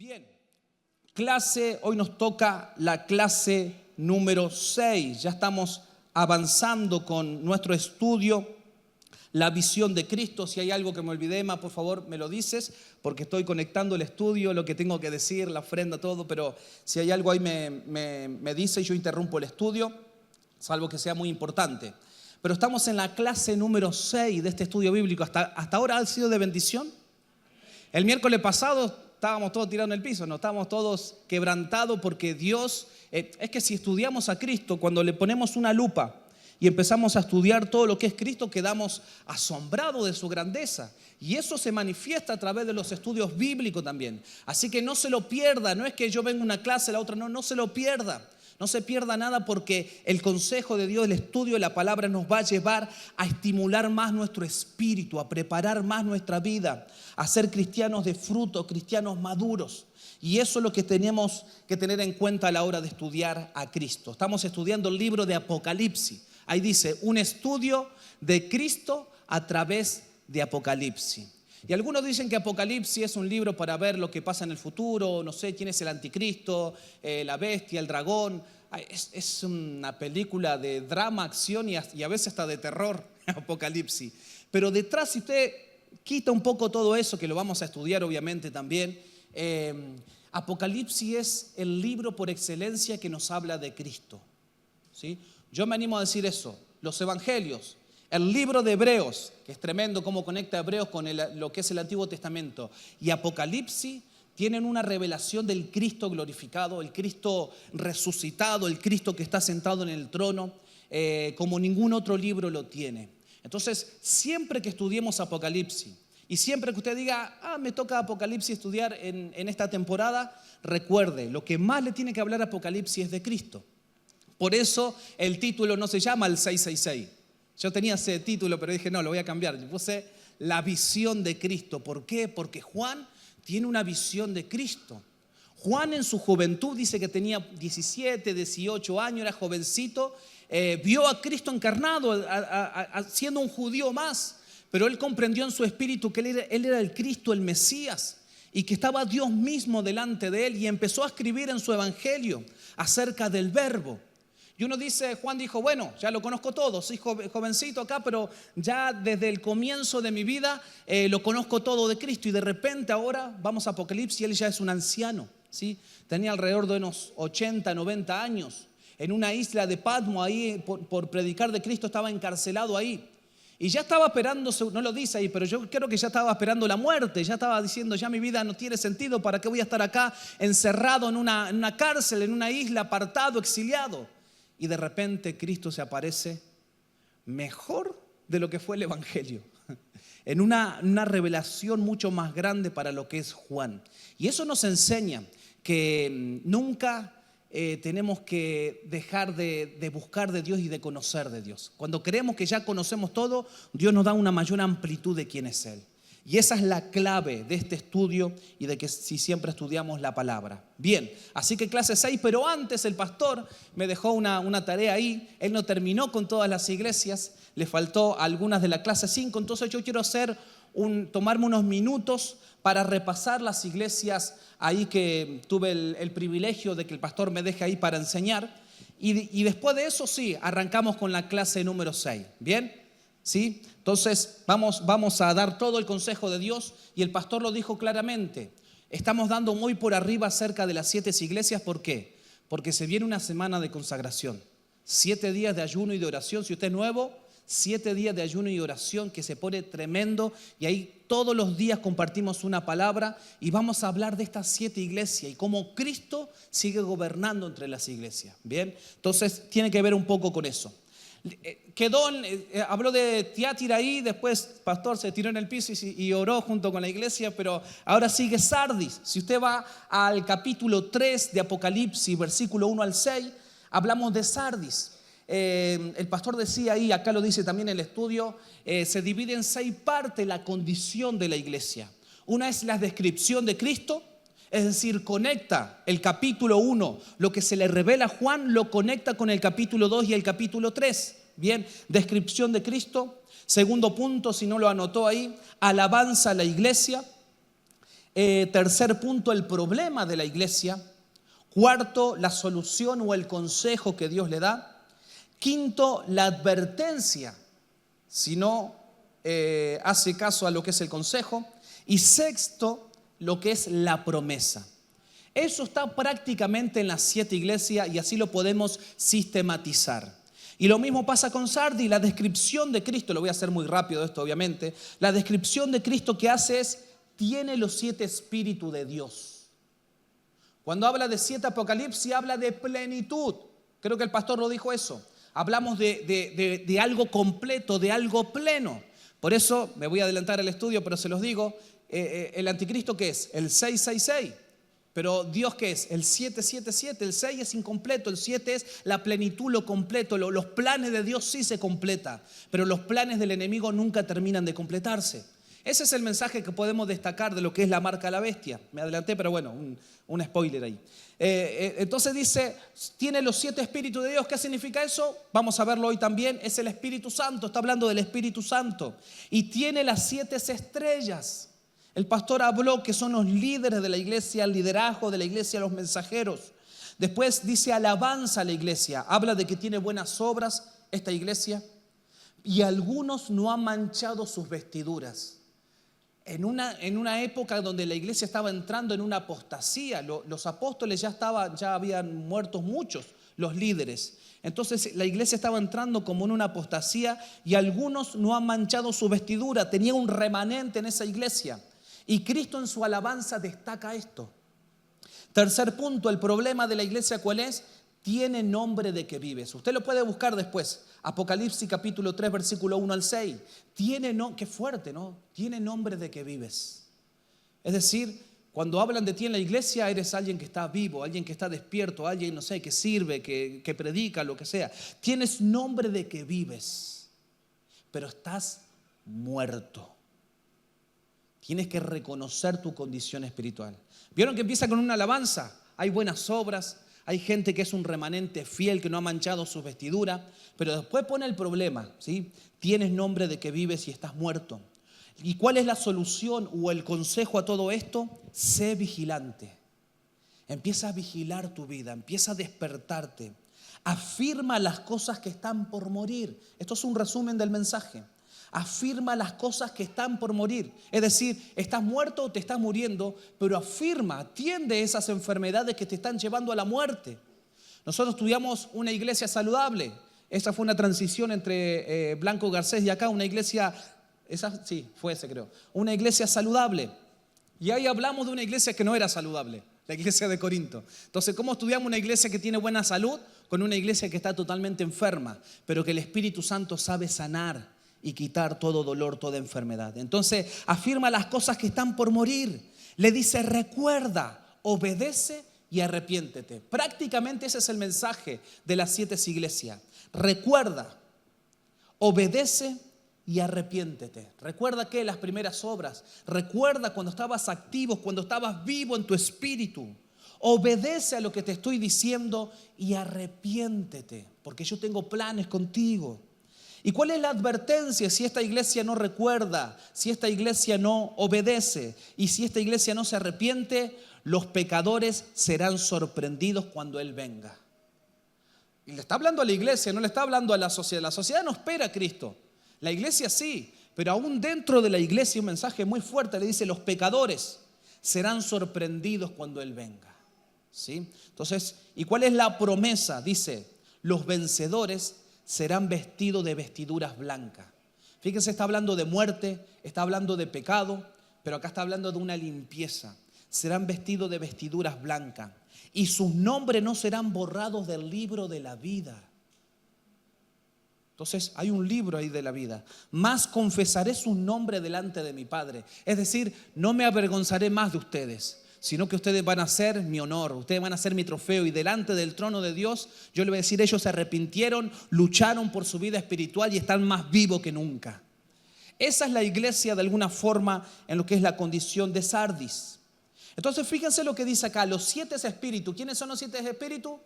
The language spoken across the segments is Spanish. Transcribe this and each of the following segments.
Bien, hoy nos toca la clase número 6. Ya estamos avanzando con nuestro estudio, la visión de Cristo. Si hay algo que me olvidé, por favor me lo dices, porque estoy conectando el estudio, lo que tengo que decir, la ofrenda, todo, pero si hay algo ahí me dice y yo interrumpo el estudio, salvo que sea muy importante. Pero estamos en la clase número 6 de este estudio bíblico. ¿Hasta ahora ha sido de bendición? El miércoles pasado estábamos todos tirados en el piso, no estábamos todos quebrantados porque Dios, es que si estudiamos a Cristo, cuando le ponemos una lupa y empezamos a estudiar todo lo que es Cristo, quedamos asombrados de su grandeza. Y eso se manifiesta a través de los estudios bíblicos también. Así que no se lo pierda, no es que yo venga a una clase, la otra no se lo pierda. No se pierda nada porque el consejo de Dios, el estudio de la palabra nos va a llevar a estimular más nuestro espíritu, a preparar más nuestra vida, a ser cristianos de fruto, cristianos maduros. Y eso es lo que tenemos que tener en cuenta a la hora de estudiar a Cristo. Estamos estudiando el libro de Apocalipsis. Ahí dice, un estudio de Cristo a través de Apocalipsis. Y algunos dicen que Apocalipsis es un libro para ver lo que pasa en el futuro, no sé quién es el anticristo, la bestia, el dragón. Es una película de drama, acción y a veces hasta de terror, Apocalipsis. Pero detrás, si usted quita un poco todo eso, que lo vamos a estudiar obviamente también, Apocalipsis es el libro por excelencia que nos habla de Cristo, ¿sí? Yo me animo a decir eso, los evangelios. El libro de Hebreos, que es tremendo cómo conecta Hebreos con lo que es el Antiguo Testamento, y Apocalipsis tienen una revelación del Cristo glorificado, el Cristo resucitado, el Cristo que está sentado en el trono, como ningún otro libro lo tiene. Entonces, siempre que estudiemos Apocalipsis, y siempre que usted diga, me toca Apocalipsis estudiar en esta temporada, recuerde, lo que más le tiene que hablar Apocalipsis es de Cristo. Por eso el título no se llama el 666. Yo tenía ese título, pero dije, no, lo voy a cambiar. Yo puse la visión de Cristo. ¿Por qué? Porque Juan tiene una visión de Cristo. Juan en su juventud dice que tenía 17, 18 años, era jovencito, vio a Cristo encarnado, siendo un judío más, pero él comprendió en su espíritu que él era el Cristo, el Mesías, y que estaba Dios mismo delante de él, y empezó a escribir en su evangelio acerca del verbo. Y uno dice, Juan dijo, bueno, ya lo conozco todo, soy jovencito acá, pero ya desde el comienzo de mi vida lo conozco todo de Cristo. Y de repente ahora vamos a Apocalipsis y él ya es un anciano, ¿sí? Tenía alrededor de unos 80, 90 años. En una isla de Patmos, ahí por predicar de Cristo, estaba encarcelado ahí. Y ya estaba esperando, no lo dice ahí, pero yo creo que ya estaba esperando la muerte. Ya estaba diciendo, ya mi vida no tiene sentido, ¿para qué voy a estar acá encerrado en una cárcel, en una isla, apartado, exiliado? Y de repente Cristo se aparece mejor de lo que fue el evangelio, en una revelación mucho más grande para lo que es Juan. Y eso nos enseña que nunca tenemos que dejar de buscar de Dios y de conocer de Dios. Cuando creemos que ya conocemos todo, Dios nos da una mayor amplitud de quién es Él. Y esa es la clave de este estudio y de que si siempre estudiamos la palabra. Bien, así que clase 6, pero antes el pastor me dejó una tarea ahí. Él no terminó con todas las iglesias, le faltó algunas de la clase 5. Entonces yo quiero tomarme unos minutos para repasar las iglesias ahí que tuve el privilegio de que el pastor me deje ahí para enseñar. Y después de eso sí, arrancamos con la clase número 6. ¿Bien? ¿Sí? Entonces vamos a dar todo el consejo de Dios y el pastor lo dijo claramente. Estamos dando muy por arriba acerca de las 7 iglesias. ¿Por qué? Porque se viene una semana de consagración, 7 días de ayuno y de oración. Si usted es nuevo, 7 días de ayuno y oración que se pone tremendo, y ahí todos los días compartimos una palabra y vamos a hablar de estas 7 iglesias y cómo Cristo sigue gobernando entre las iglesias. Bien, entonces tiene que ver un poco con eso. Habló de Tiatira ahí, después el pastor se tiró en el piso y oró junto con la iglesia, pero ahora sigue Sardis. Si usted va al capítulo 3 de Apocalipsis, versículo 1 al 6, hablamos de Sardis. El pastor decía ahí, acá lo dice también el estudio, se divide en 6 partes la condición de la iglesia. Una es la descripción de Cristo. Es decir, conecta el capítulo 1, lo que se le revela a Juan, lo conecta con el capítulo 2 y el capítulo 3. Bien, descripción de Cristo. Segundo punto, si no lo anotó ahí, alabanza a la iglesia. Tercer punto, el problema de la iglesia. Cuarto, la solución o el consejo que Dios le da. Quinto, la advertencia, si no hace caso a lo que es el consejo. Y sexto, lo que es la promesa. Eso está prácticamente en las 7 iglesias y así lo podemos sistematizar. Y lo mismo pasa con Sardis, la descripción de Cristo, lo voy a hacer muy rápido esto obviamente, la descripción de Cristo que hace es, tiene los 7 espíritus de Dios. Cuando habla de 7 apocalipsis, habla de plenitud. Creo que el pastor lo dijo eso. Hablamos de algo completo, de algo pleno. Por eso, me voy a adelantar el estudio, pero se los digo, el anticristo ¿qué es? El 666. Pero Dios ¿qué es? El 777. El 6 es incompleto, el 7 es la plenitud, lo completo. Los planes de Dios sí se completan, pero los planes del enemigo nunca terminan de completarse. Ese es el mensaje que podemos destacar de lo que es la marca de la bestia. Me adelanté, pero bueno, un spoiler ahí. Entonces dice, tiene los 7 espíritus de Dios. ¿Qué significa eso? Vamos a verlo hoy también. Es el Espíritu Santo, está hablando del Espíritu Santo. Y tiene las 7 estrellas. El pastor habló que son los líderes de la iglesia, el liderazgo de la iglesia, los mensajeros. Después dice alabanza a la iglesia. Habla de que tiene buenas obras esta iglesia. Y algunos no han manchado sus vestiduras. En una época donde la iglesia estaba entrando en una apostasía, los apóstoles ya habían muerto muchos, los líderes. Entonces la iglesia estaba entrando como en una apostasía y algunos no han manchado su vestidura. Tenía un remanente en esa iglesia. Y Cristo en su alabanza destaca esto. Tercer punto, el problema de la iglesia ¿cuál es? Tiene nombre de que vives. Usted lo puede buscar después. Apocalipsis capítulo 3 versículo 1 al 6. Qué fuerte, ¿no? Tiene nombre de que vives. Es decir, cuando hablan de ti en la iglesia eres alguien que está vivo, alguien que está despierto, alguien, no sé, que sirve, que predica, lo que sea. Tienes nombre de que vives, pero estás muerto. Tienes que reconocer tu condición espiritual. ¿Vieron que empieza con una alabanza? Hay buenas obras, hay gente que es un remanente fiel, que no ha manchado su vestidura, pero después pone el problema, ¿sí? Tienes nombre de que vives y estás muerto. ¿Y cuál es la solución o el consejo a todo esto? Sé vigilante. Empieza a vigilar tu vida, empieza a despertarte. Afirma las cosas que están por morir. Esto es un resumen del mensaje. Afirma las cosas que están por morir. Es decir, estás muerto o te estás muriendo, pero afirma, atiende esas enfermedades que te están llevando a la muerte. Nosotros estudiamos una iglesia saludable. Esa fue una transición entre Blanco Garcés y acá, una iglesia, una iglesia saludable. Y ahí hablamos de una iglesia que no era saludable, la iglesia de Corinto. Entonces, ¿cómo estudiamos una iglesia que tiene buena salud? Con una iglesia que está totalmente enferma, pero que el Espíritu Santo sabe sanar y quitar todo dolor, toda enfermedad. Entonces afirma las cosas que están por morir. Le dice recuerda, obedece y arrepiéntete. Prácticamente ese es el mensaje de las 7 iglesias. Recuerda, obedece y arrepiéntete. Recuerda que las primeras obras. Recuerda cuando estabas activo, cuando estabas vivo en tu espíritu. Obedece a lo que te estoy diciendo y arrepiéntete, porque yo tengo planes contigo. ¿Y cuál es la advertencia si esta iglesia no recuerda, si esta iglesia no obedece y si esta iglesia no se arrepiente? Los pecadores serán sorprendidos cuando Él venga. Y le está hablando a la iglesia, no le está hablando a la sociedad. La sociedad no espera a Cristo. La iglesia sí, pero aún dentro de la iglesia un mensaje muy fuerte le dice: los pecadores serán sorprendidos cuando Él venga. ¿Sí? Entonces, ¿y cuál es la promesa? Dice, los vencedores serán vestidos de vestiduras blancas. Fíjense, está hablando de muerte, está hablando de pecado, pero acá está hablando de una limpieza. Serán vestidos de vestiduras blancas y sus nombres no serán borrados del libro de la vida. Entonces hay un libro ahí de la vida. Más confesaré su nombre delante de mi Padre. Es decir, no me avergonzaré más de ustedes, sino que ustedes van a ser mi honor, ustedes van a ser mi trofeo, y delante del trono de Dios yo le voy a decir: ellos se arrepintieron, lucharon por su vida espiritual y están más vivos que nunca. Esa es la iglesia de alguna forma en lo que es la condición de Sardis. Entonces fíjense lo que dice acá, los 7 espíritus. ¿Quiénes son los 7 espíritus?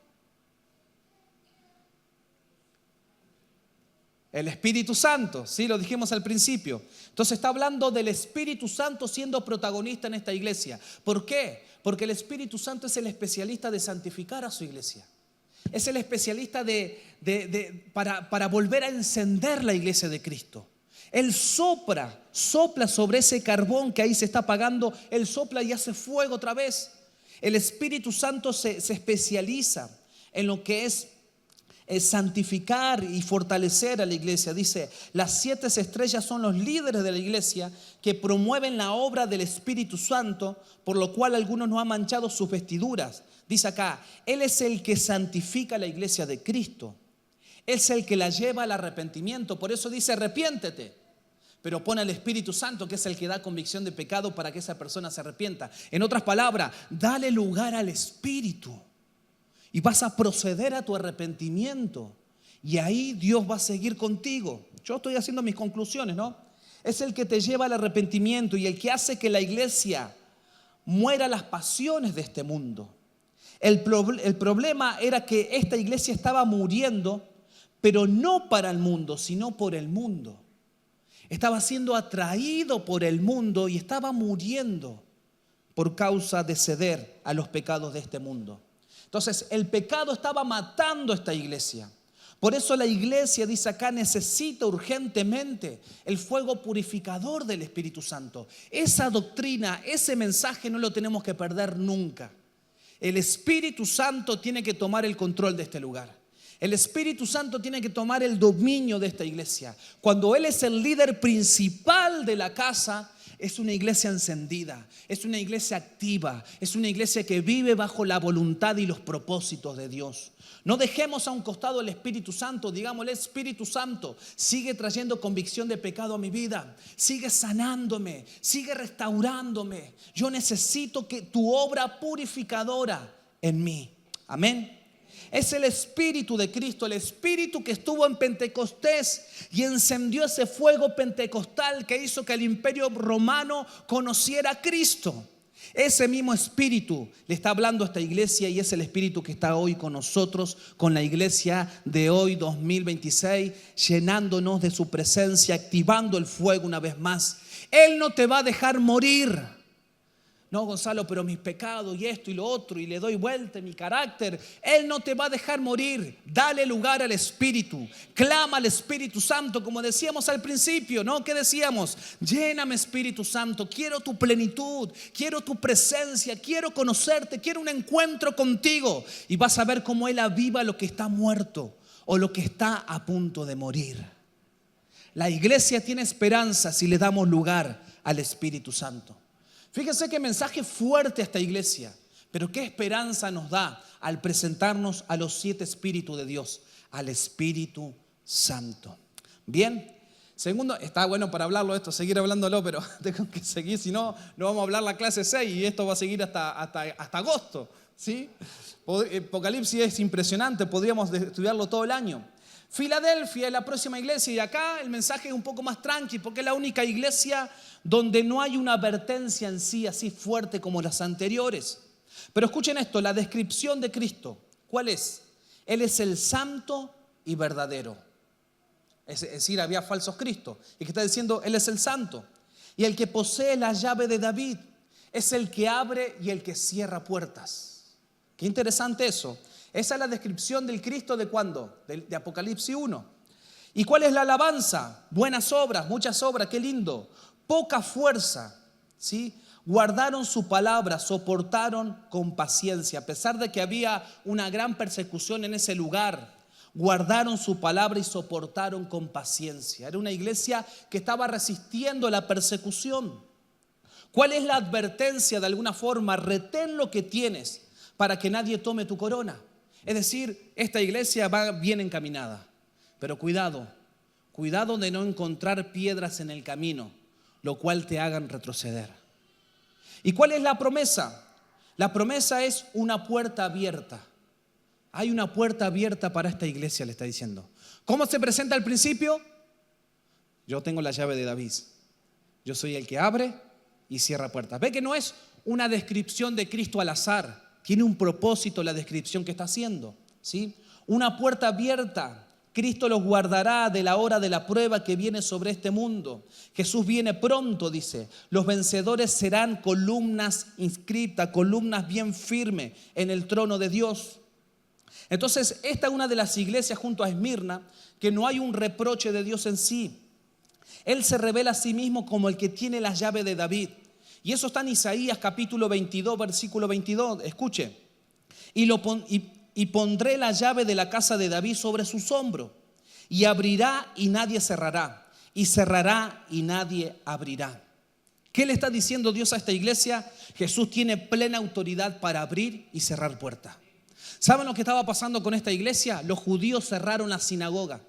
El Espíritu Santo, sí, lo dijimos al principio. Entonces está hablando del Espíritu Santo siendo protagonista en esta iglesia. ¿Por qué? Porque el Espíritu Santo es el especialista de santificar a su iglesia. Es el especialista para volver a encender la iglesia de Cristo. Él sopla sobre ese carbón que ahí se está apagando. Él sopla y hace fuego otra vez. El Espíritu Santo se especializa en lo que es santificar y fortalecer a la iglesia. Dice, las 7 estrellas son los líderes de la iglesia que promueven la obra del Espíritu Santo, por lo cual algunos no han manchado sus vestiduras. Dice acá, Él es el que santifica la iglesia de Cristo. Es el que la lleva al arrepentimiento. Por eso dice, arrepiéntete. Pero pone al Espíritu Santo, que es el que da convicción de pecado para que esa persona se arrepienta. En otras palabras, dale lugar al Espíritu. Y vas a proceder a tu arrepentimiento. Y ahí Dios va a seguir contigo. Yo estoy haciendo mis conclusiones, ¿no? Es el que te lleva al arrepentimiento y el que hace que la iglesia muera las pasiones de este mundo. El problema era que esta iglesia estaba muriendo, pero no para el mundo, sino por el mundo. Estaba siendo atraído por el mundo y estaba muriendo por causa de ceder a los pecados de este mundo. Entonces, el pecado estaba matando a esta iglesia. Por eso la iglesia, dice acá, necesita urgentemente el fuego purificador del Espíritu Santo. Esa doctrina, ese mensaje no lo tenemos que perder nunca. El Espíritu Santo tiene que tomar el control de este lugar. El Espíritu Santo tiene que tomar el dominio de esta iglesia. Cuando Él es el líder principal de la casa, es una iglesia encendida, es una iglesia activa, es una iglesia que vive bajo la voluntad y los propósitos de Dios. No dejemos a un costado el Espíritu Santo, digámosle, Espíritu Santo, sigue trayendo convicción de pecado a mi vida, sigue sanándome, sigue restaurándome. Yo necesito que tu obra purificadora en mí. Amén. Es el Espíritu de Cristo, el Espíritu que estuvo en Pentecostés y encendió ese fuego pentecostal que hizo que el imperio romano conociera a Cristo. Ese mismo Espíritu le está hablando a esta iglesia y es el Espíritu que está hoy con nosotros, con la iglesia de hoy 2026, llenándonos de su presencia, activando el fuego una vez más. Él no te va a dejar morir. No, Gonzalo, pero mis pecados y esto y lo otro, y le doy vuelta en mi carácter. Él no te va a dejar morir. Dale lugar al Espíritu. Clama al Espíritu Santo, como decíamos al principio, ¿no? ¿Qué decíamos? Lléname, Espíritu Santo. Quiero tu plenitud, quiero tu presencia, quiero conocerte, quiero un encuentro contigo. Y vas a ver cómo Él aviva lo que está muerto o lo que está a punto de morir. La iglesia tiene esperanza si le damos lugar al Espíritu Santo. Fíjense qué mensaje fuerte a esta iglesia, pero qué esperanza nos da al presentarnos a los 7 espíritus de Dios, al Espíritu Santo. Bien, segundo, está bueno para hablarlo esto, seguir hablándolo, pero tengo que seguir, si no, no vamos a hablar la clase 6 y esto va a seguir hasta agosto, ¿sí? Apocalipsis es impresionante, podríamos estudiarlo todo el año. Filadelfia es la próxima iglesia y acá el mensaje es un poco más tranqui porque es la única iglesia donde no hay una advertencia en sí así fuerte como las anteriores. Pero escuchen esto, la descripción de Cristo, ¿cuál es? Él es el santo y verdadero. Es decir, había falsos cristos y que está diciendo, Él es el santo y el que posee la llave de David, es el que abre y el que cierra puertas. Qué interesante eso. Esa es la descripción del Cristo de ¿cuándo? De Apocalipsis 1. ¿Y cuál es la alabanza? Buenas obras, muchas obras, qué lindo. Poca fuerza, ¿sí? Guardaron su palabra, soportaron con paciencia. A pesar de que había una gran persecución en ese lugar, guardaron su palabra y soportaron con paciencia. Era una iglesia que estaba resistiendo la persecución. ¿Cuál es la advertencia? De alguna forma, retén lo que tienes para que nadie tome tu corona. Es decir, esta iglesia va bien encaminada, pero cuidado de no encontrar piedras en el camino, lo cual te hagan retroceder. ¿Y cuál es la promesa? La promesa es una puerta abierta. Hay una puerta abierta para esta iglesia, le está diciendo. ¿Cómo se presenta al principio? Yo tengo la llave de David. Yo soy el que abre y cierra puertas. Ve que no es una descripción de Cristo al azar. Tiene un propósito la descripción que está haciendo, ¿sí? Una puerta abierta Cristo los guardará de la hora de la prueba que viene sobre este mundo. Jesús viene pronto, dice. Los vencedores serán columnas inscritas, columnas bien firmes en el trono de Dios. Entonces, esta es una de las iglesias junto a Esmirna que no hay un reproche de Dios en sí. Él se revela a sí mismo como el que tiene la llave de David. Y eso está en Isaías capítulo 22, versículo 22. Escuche. Y pondré la llave de la casa de David sobre sus hombros. Y abrirá y nadie cerrará. Y cerrará y nadie abrirá. ¿Qué le está diciendo Dios a esta iglesia? Jesús tiene plena autoridad para abrir y cerrar puertas. ¿Saben lo que estaba pasando con esta iglesia? Los judíos cerraron la sinagoga.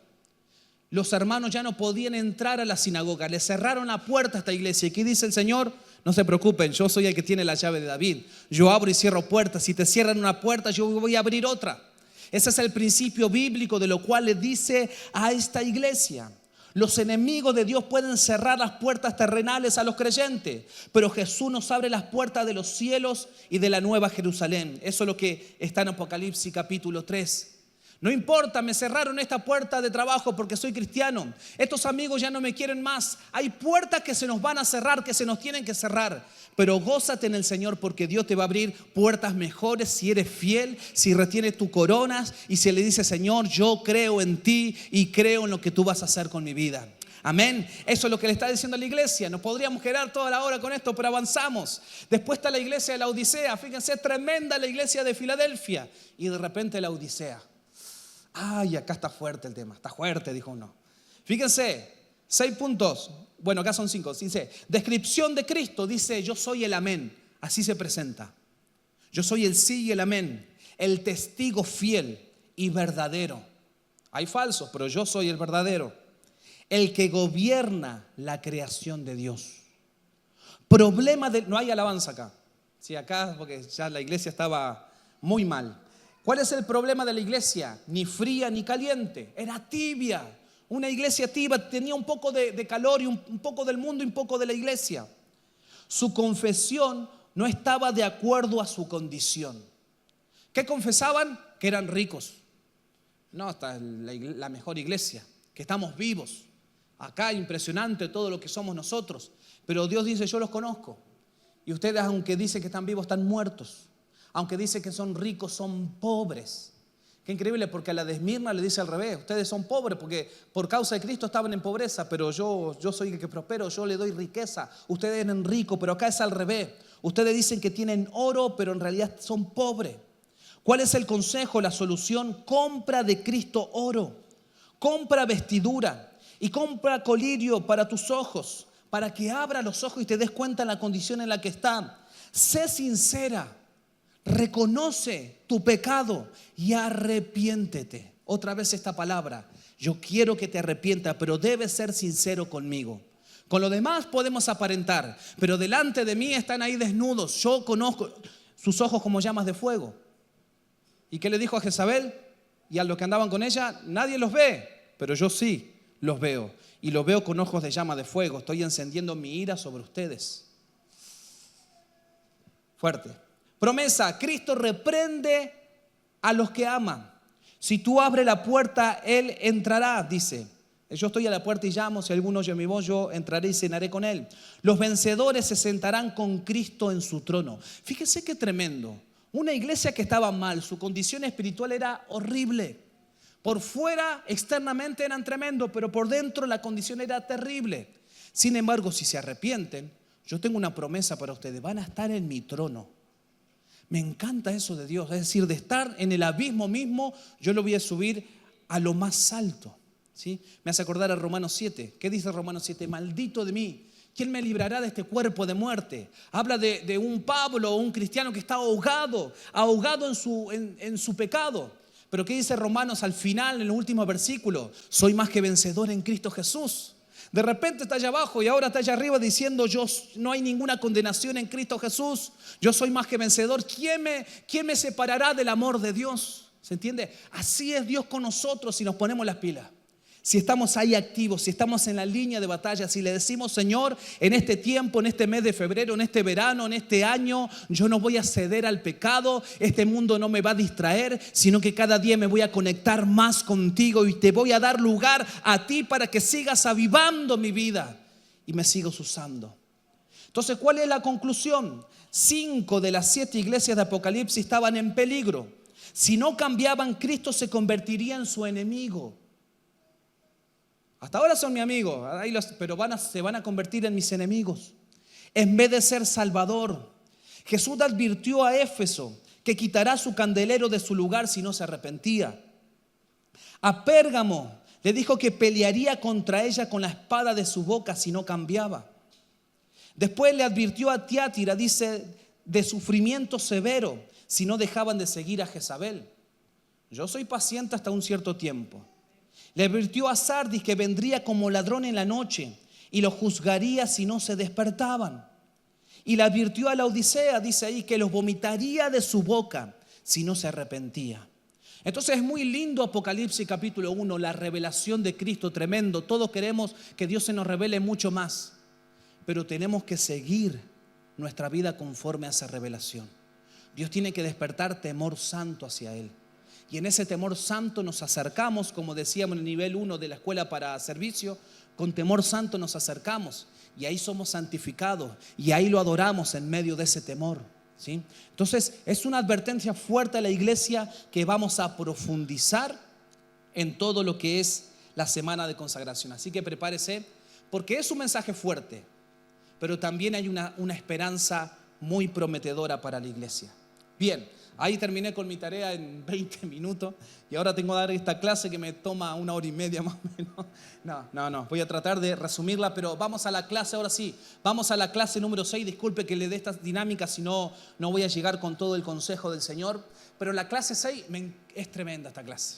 Los hermanos ya no podían entrar a la sinagoga. Le cerraron la puerta a esta iglesia. ¿Y qué dice el Señor? No se preocupen, yo soy el que tiene la llave de David. Yo abro y cierro puertas. Si te cierran una puerta, yo voy a abrir otra. Ese es el principio bíblico de lo cual le dice a esta iglesia. Los enemigos de Dios pueden cerrar las puertas terrenales a los creyentes, pero Jesús nos abre las puertas de los cielos y de la nueva Jerusalén. Eso es lo que está en Apocalipsis capítulo 3. No importa, me cerraron esta puerta de trabajo porque soy cristiano. Estos amigos ya no me quieren más. Hay puertas que se nos van a cerrar, que se nos tienen que cerrar. Pero gózate en el Señor porque Dios te va a abrir puertas mejores si eres fiel, si retienes tus coronas y si le dices, Señor, yo creo en ti y creo en lo que tú vas a hacer con mi vida. Amén. Eso es lo que le está diciendo a la iglesia. No podríamos quedar toda la hora con esto, pero avanzamos. Después está la iglesia de la Odisea. Fíjense, tremenda la iglesia de Filadelfia. Y de repente la Odisea. Ay, acá está fuerte el tema. Está fuerte, dijo uno. Fíjense, 6 puntos. Bueno, acá son 5. Dice, descripción de Cristo. Dice, yo soy el amén. Así se presenta. Yo soy el sí y el amén. El testigo fiel y verdadero. Hay falsos, pero yo soy el verdadero. El que gobierna la creación de Dios. Problema de... No hay alabanza acá. Sí, acá porque ya la iglesia estaba muy mal. ¿Cuál es el problema de la iglesia? Ni fría ni caliente. Era tibia. Una iglesia tibia tenía un poco de calor y un poco del mundo y un poco de la iglesia. Su confesión no estaba de acuerdo a su condición. ¿Qué confesaban? Que eran ricos. No, esta es la mejor iglesia, que estamos vivos. Acá impresionante todo lo que somos nosotros. Pero Dios dice, yo los conozco. Y ustedes, aunque dicen que están vivos, están muertos. Aunque dicen que son ricos, son pobres. Qué increíble, porque a la de Esmirna le dice al revés. Ustedes son pobres porque por causa de Cristo estaban en pobreza, pero yo soy el que prospero, yo le doy riqueza. Ustedes eran ricos, pero acá es al revés. Ustedes dicen que tienen oro, pero en realidad son pobres. ¿Cuál es el consejo, la solución? Compra de Cristo oro, compra vestidura y compra colirio para tus ojos, para que abra los ojos y te des cuenta en la condición en la que está. Sé sincera. Reconoce tu pecado y arrepiéntete. Otra vez esta palabra. Yo quiero que te arrepientas, pero debes ser sincero conmigo. Con lo demás podemos aparentar, pero delante de mí están ahí desnudos. Yo conozco sus ojos como llamas de fuego. ¿Y qué le dijo a Jezabel? Y a los que andaban con ella, nadie los ve, pero yo sí los veo. Y los veo con ojos de llama de fuego. Estoy encendiendo mi ira sobre ustedes. Fuerte. Promesa, Cristo reprende a los que aman. Si tú abres la puerta, Él entrará, dice. Yo estoy a la puerta y llamo, si alguno oye mi voz, yo entraré y cenaré con Él. Los vencedores se sentarán con Cristo en su trono. Fíjese qué tremendo. Una iglesia que estaba mal, su condición espiritual era horrible. Por fuera, externamente eran tremendos, pero por dentro la condición era terrible. Sin embargo, si se arrepienten, yo tengo una promesa para ustedes, van a estar en mi trono. Me encanta eso de Dios, es decir, de estar en el abismo mismo, yo lo voy a subir a lo más alto. ¿Sí? Me hace acordar a Romanos 7. ¿Qué dice Romanos 7? Maldito de mí, ¿quién me librará de este cuerpo de muerte? Habla de un Pablo, un cristiano que está ahogado en su pecado. Pero ¿qué dice Romanos al final, en los últimos versículos? Soy más que vencedor en Cristo Jesús. De repente está allá abajo y ahora está allá arriba diciendo no hay ninguna condenación en Cristo Jesús. Yo soy más que vencedor. ¿Quién me separará del amor de Dios? ¿Se entiende? Así es Dios con nosotros si nos ponemos las pilas. si estamos ahí activos, si estamos en la línea de batalla, si le decimos: Señor, en este tiempo, en este mes de febrero, en este verano, en este año, yo no voy a ceder al pecado, este mundo no me va a distraer, sino que cada día me voy a conectar más contigo y te voy a dar lugar a ti para que sigas avivando mi vida y me sigas usando. Entonces, ¿cuál es la conclusión? 5 de las 7 iglesias de Apocalipsis estaban en peligro. Si no cambiaban, Cristo se convertiría en su enemigo. Hasta ahora son mi amigo, pero se van a convertir en mis enemigos. En vez de ser Salvador, Jesús advirtió a Éfeso que quitará su candelero de su lugar si no se arrepentía. A Pérgamo le dijo que pelearía contra ella con la espada de su boca si no cambiaba. Después le advirtió a Tiatira, dice, de sufrimiento severo si no dejaban de seguir a Jezabel. Yo soy paciente hasta un cierto tiempo. Le advirtió a Sardis que vendría como ladrón en la noche y los juzgaría si no se despertaban. Y le advirtió a la Odisea, dice ahí, que los vomitaría de su boca si no se arrepentía. Entonces es muy lindo Apocalipsis capítulo 1, la revelación de Cristo, tremendo. Todos queremos que Dios se nos revele mucho más, pero tenemos que seguir nuestra vida conforme a esa revelación. Dios tiene que despertar temor santo hacia Él. Y en ese temor santo nos acercamos, como decíamos en el nivel 1 de la escuela para servicio, con temor santo nos acercamos y ahí somos santificados y ahí lo adoramos en medio de ese temor, ¿sí? Entonces es una advertencia fuerte a la iglesia que vamos a profundizar en todo lo que es la semana de consagración. Así que prepárese, porque es un mensaje fuerte, pero también hay una esperanza muy prometedora para la iglesia. Bien, ahí terminé con mi tarea en 20 minutos y ahora tengo que dar esta clase que me toma 1 hora y media más o menos. No, voy a tratar de resumirla, pero vamos a la clase ahora sí. Vamos a la clase número 6. Disculpe que le dé esta dinámica, si no, no voy a llegar con todo el consejo del Señor. Pero la clase 6 es tremenda esta clase.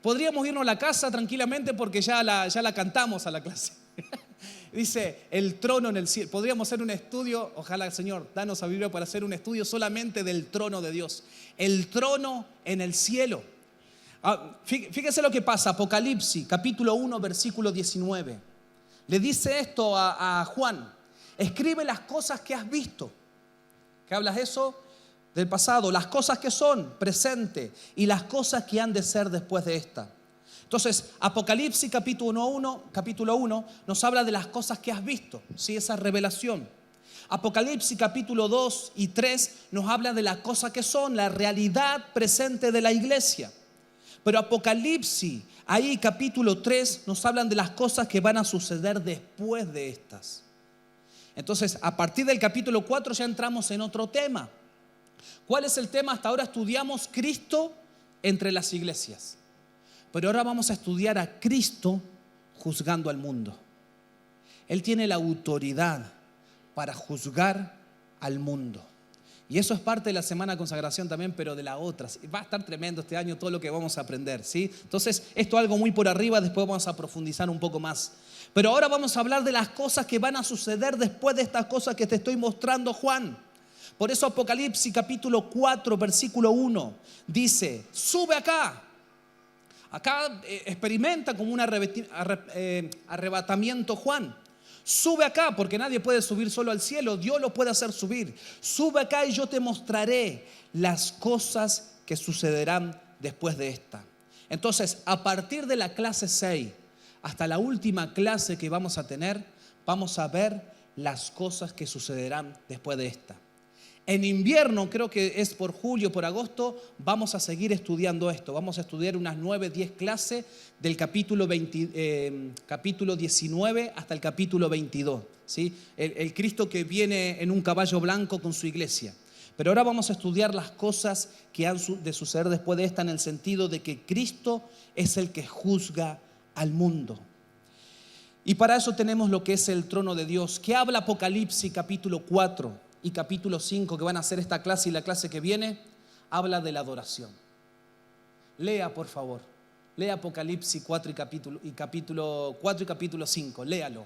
Podríamos irnos a la casa tranquilamente porque ya la cantamos a la clase. Dice, el trono en el cielo. Podríamos hacer un estudio, ojalá, Señor, danos sabiduría para hacer un estudio solamente del trono de Dios. El trono en el cielo. Fíjese lo que pasa, Apocalipsis, capítulo 1, versículo 19. Le dice esto a Juan: escribe las cosas que has visto. ¿Qué hablas eso? Del pasado, las cosas que son, presente, y las cosas que han de ser después de esta. Entonces, Apocalipsis capítulo 1 nos habla de las cosas que has visto, ¿sí? Esa revelación. Apocalipsis capítulo 2 y 3 nos habla de las cosas que son, la realidad presente de la iglesia. Pero Apocalipsis, ahí capítulo 3, nos hablan de las cosas que van a suceder después de estas. Entonces, a partir del capítulo 4 ya entramos en otro tema. ¿Cuál es el tema? Hasta ahora estudiamos Cristo entre las iglesias. Pero ahora vamos a estudiar a Cristo juzgando al mundo. Él tiene la autoridad para juzgar al mundo. Y eso es parte de la semana de consagración también, pero de la otra. Va a estar tremendo este año todo lo que vamos a aprender, ¿sí? Entonces, esto es algo muy por arriba, después vamos a profundizar un poco más. Pero ahora vamos a hablar de las cosas que van a suceder después de estas cosas que te estoy mostrando, Juan. Por eso Apocalipsis capítulo 4, versículo 1, dice, sube acá. Acá experimenta como un arrebatamiento Juan. Sube acá, porque nadie puede subir solo al cielo, Dios lo puede hacer subir. Sube acá y yo te mostraré las cosas que sucederán después de esta. Entonces, a partir de la clase 6 hasta la última clase que vamos a tener, vamos a ver las cosas que sucederán después de esta. En invierno, creo que es por julio, por agosto, vamos a seguir estudiando esto. Vamos a estudiar unas 9, 10 clases del capítulo 19 hasta el capítulo 22. ¿Sí? El Cristo que viene en un caballo blanco con su iglesia. Pero ahora vamos a estudiar las cosas que han de suceder después de esta, en el sentido de que Cristo es el que juzga al mundo. Y para eso tenemos lo que es el trono de Dios. ¿Qué habla Apocalipsis capítulo 4? Y capítulo 5, que van a hacer esta clase y la clase que viene, habla de la adoración. Lea, por favor. Lea Apocalipsis 4 y capítulo 4 y capítulo 5. Léalo.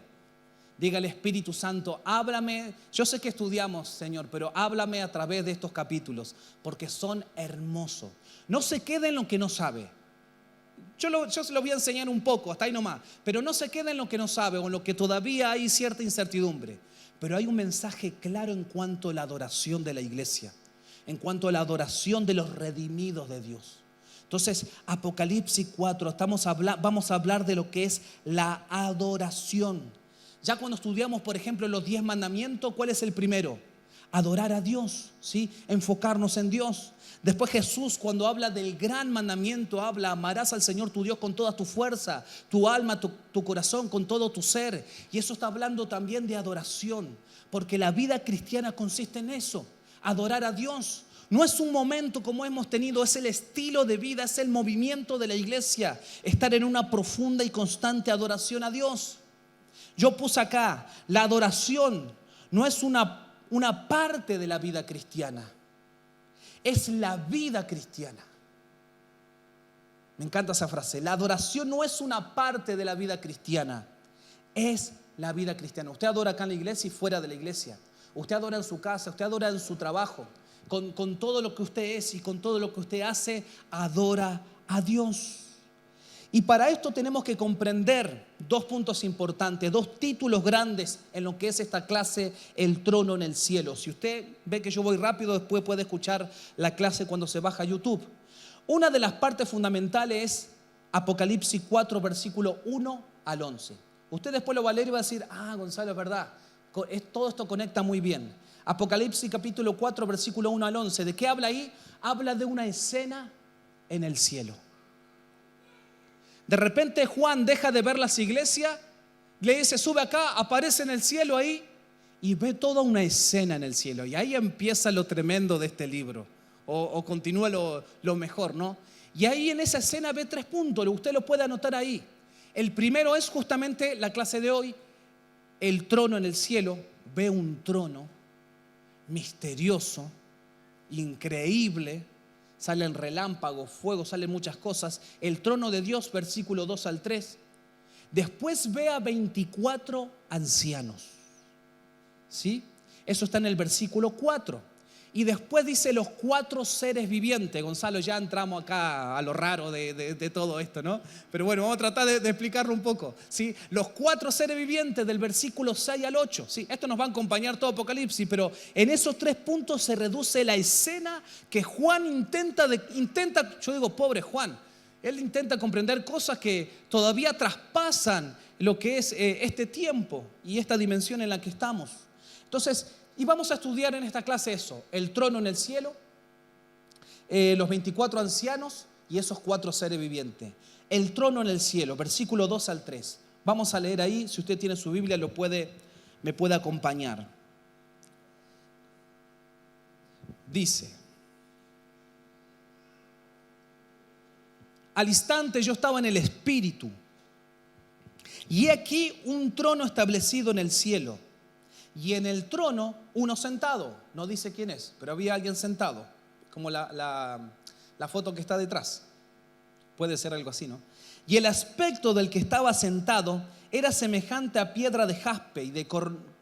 Dígale, Espíritu Santo, háblame. Yo sé que estudiamos, Señor, pero háblame a través de estos capítulos, porque son hermosos. No se quede en lo que no sabe. Yo se los voy a enseñar un poco, hasta ahí nomás. Pero no se queden en lo que no sabe o en lo que todavía hay cierta incertidumbre. Pero hay un mensaje claro en cuanto a la adoración de la iglesia, en cuanto a la adoración de los redimidos de Dios. Entonces, Apocalipsis 4, vamos a hablar de lo que es la adoración. Ya cuando estudiamos, por ejemplo, los 10 mandamientos, ¿cuál es el primero? Adorar a Dios, ¿sí? Enfocarnos en Dios. Después Jesús, cuando habla del gran mandamiento, amarás al Señor tu Dios con toda tu fuerza, tu alma, tu corazón, con todo tu ser. Y eso está hablando también de adoración, porque la vida cristiana consiste en eso, adorar a Dios. No es un momento como hemos tenido, es el estilo de vida, es el movimiento de la iglesia, estar en una profunda y constante adoración a Dios. Yo puse acá, la adoración no es una parte de la vida cristiana, es la vida cristiana. Me encanta esa frase, la adoración no es una parte de la vida cristiana, es la vida cristiana. Usted adora acá en la iglesia y fuera de la iglesia. Usted adora en su casa, usted adora en su trabajo. Con todo lo que usted es y con todo lo que usted hace, adora a Dios. Y para esto tenemos que comprender 2 puntos importantes, 2 títulos grandes en lo que es esta clase, el trono en el cielo. Si usted ve que yo voy rápido, después puede escuchar la clase cuando se baja a YouTube. Una de las partes fundamentales es Apocalipsis 4, versículo 1 al 11. Usted después lo va a leer y va a decir, Gonzalo, es verdad, todo esto conecta muy bien. Apocalipsis capítulo 4, versículo 1 al 11. ¿De qué habla ahí? Habla de una escena en el cielo. De repente Juan deja de ver las iglesias, le dice, sube acá, aparece en el cielo ahí y ve toda una escena en el cielo. Y ahí empieza lo tremendo de este libro, o continúa lo mejor, ¿no? Y ahí en esa escena ve 3 puntos, usted lo puede anotar ahí. El primero es justamente la clase de hoy, el trono en el cielo. Ve un trono misterioso, increíble, salen relámpagos, fuego, salen muchas cosas. El trono de Dios, versículo 2 al 3. Después ve a 24 ancianos, ¿sí? Eso está en el versículo 4. Y después dice los 4 seres vivientes. Gonzalo, ya entramos acá a lo raro de todo esto, ¿no? Pero bueno, vamos a tratar de explicarlo un poco, ¿sí? Los 4 seres vivientes del versículo 6 al 8, ¿sí? Esto nos va a acompañar todo Apocalipsis, pero en esos 3 puntos se reduce la escena que Juan intenta, yo digo, pobre Juan, él intenta comprender cosas que todavía traspasan lo que es este tiempo y esta dimensión en la que estamos. Entonces, y vamos a estudiar en esta clase eso, el trono en el cielo, los 24 ancianos y esos 4 seres vivientes. El trono en el cielo, versículo 2 al 3. Vamos a leer ahí, si usted tiene su Biblia me puede acompañar. Dice, al instante yo estaba en el espíritu y he aquí un trono establecido en el cielo. Y en el trono uno sentado, no dice quién es, pero había alguien sentado, como la foto que está detrás. Puede ser algo así, ¿no? Y el aspecto del que estaba sentado era semejante a piedra de jaspe y de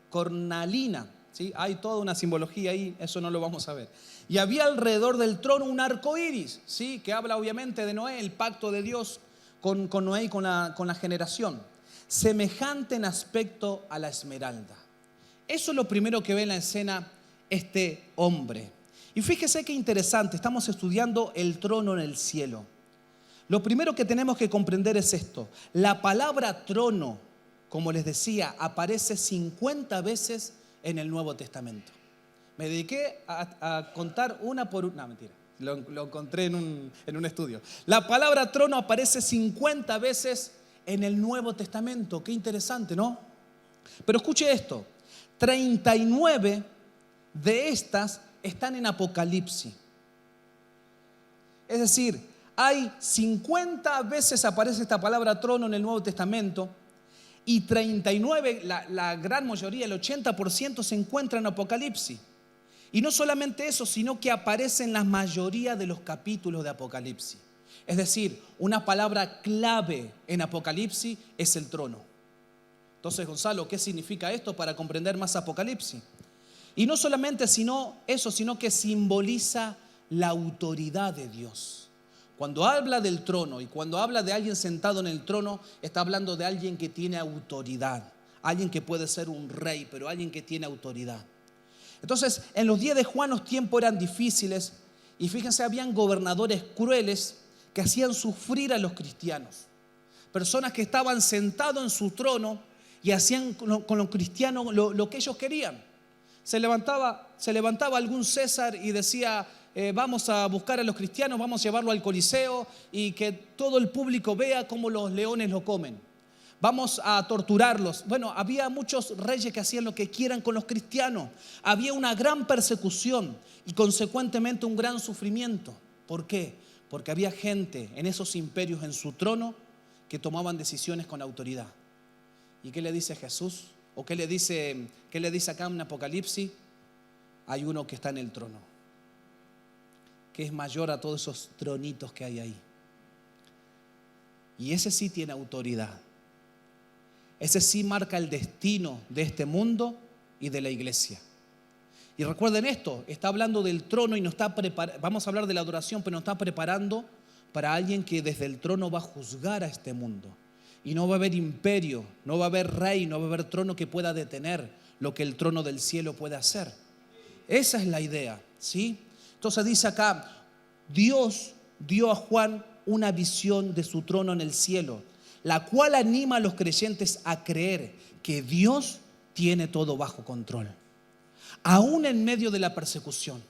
cornalina, ¿sí? Hay toda una simbología ahí, eso no lo vamos a ver. Y había alrededor del trono un arco iris, ¿sí? Que habla obviamente de Noé, el pacto de Dios con Noé y con la generación, semejante en aspecto a la esmeralda. Eso es lo primero que ve en la escena este hombre. Y fíjese qué interesante, estamos estudiando el trono en el cielo. Lo primero que tenemos que comprender es esto. La palabra trono, como les decía, aparece 50 veces en el Nuevo Testamento. Me dediqué a contar una por una. No, mentira, lo encontré en un estudio. La palabra trono aparece 50 veces en el Nuevo Testamento. Qué interesante, ¿no? Pero escuche esto. 39 de estas están en Apocalipsis. Es decir, hay 50 veces aparece esta palabra trono en el Nuevo Testamento y 39, la gran mayoría, el 80% se encuentra en Apocalipsis. Y no solamente eso, sino que aparece en la mayoría de los capítulos de Apocalipsis. Es decir, una palabra clave en Apocalipsis es el trono. Entonces, Gonzalo, ¿qué significa esto para comprender más Apocalipsis? Y no solamente sino que simboliza la autoridad de Dios. Cuando habla del trono y cuando habla de alguien sentado en el trono, está hablando de alguien que tiene autoridad. Alguien que puede ser un rey, pero alguien que tiene autoridad. Entonces, en los días de Juan los tiempos eran difíciles y fíjense, habían gobernadores crueles que hacían sufrir a los cristianos. Personas que estaban sentados en su trono y hacían con los cristianos lo que ellos querían. Se levantaba algún César y decía, vamos a buscar a los cristianos, vamos a llevarlo al Coliseo y que todo el público vea cómo los leones lo comen. Vamos a torturarlos. Bueno, había muchos reyes que hacían lo que quieran con los cristianos. Había una gran persecución y consecuentemente un gran sufrimiento. ¿Por qué? Porque había gente en esos imperios en su trono que tomaban decisiones con autoridad. ¿Y qué le dice Jesús? ¿O qué le dice acá en Apocalipsis? Hay uno que está en el trono, que es mayor a todos esos tronitos que hay ahí. Y ese sí tiene autoridad. Ese sí marca el destino de este mundo y de la iglesia. Y recuerden esto, está hablando del trono y nos está preparando, vamos a hablar de la adoración, pero nos está preparando para alguien que desde el trono va a juzgar a este mundo. Y no va a haber imperio, no va a haber rey, no va a haber trono que pueda detener lo que el trono del cielo puede hacer. Esa es la idea, ¿sí? Entonces dice acá, Dios dio a Juan una visión de su trono en el cielo, la cual anima a los creyentes a creer que Dios tiene todo bajo control. Aún en medio de la persecución,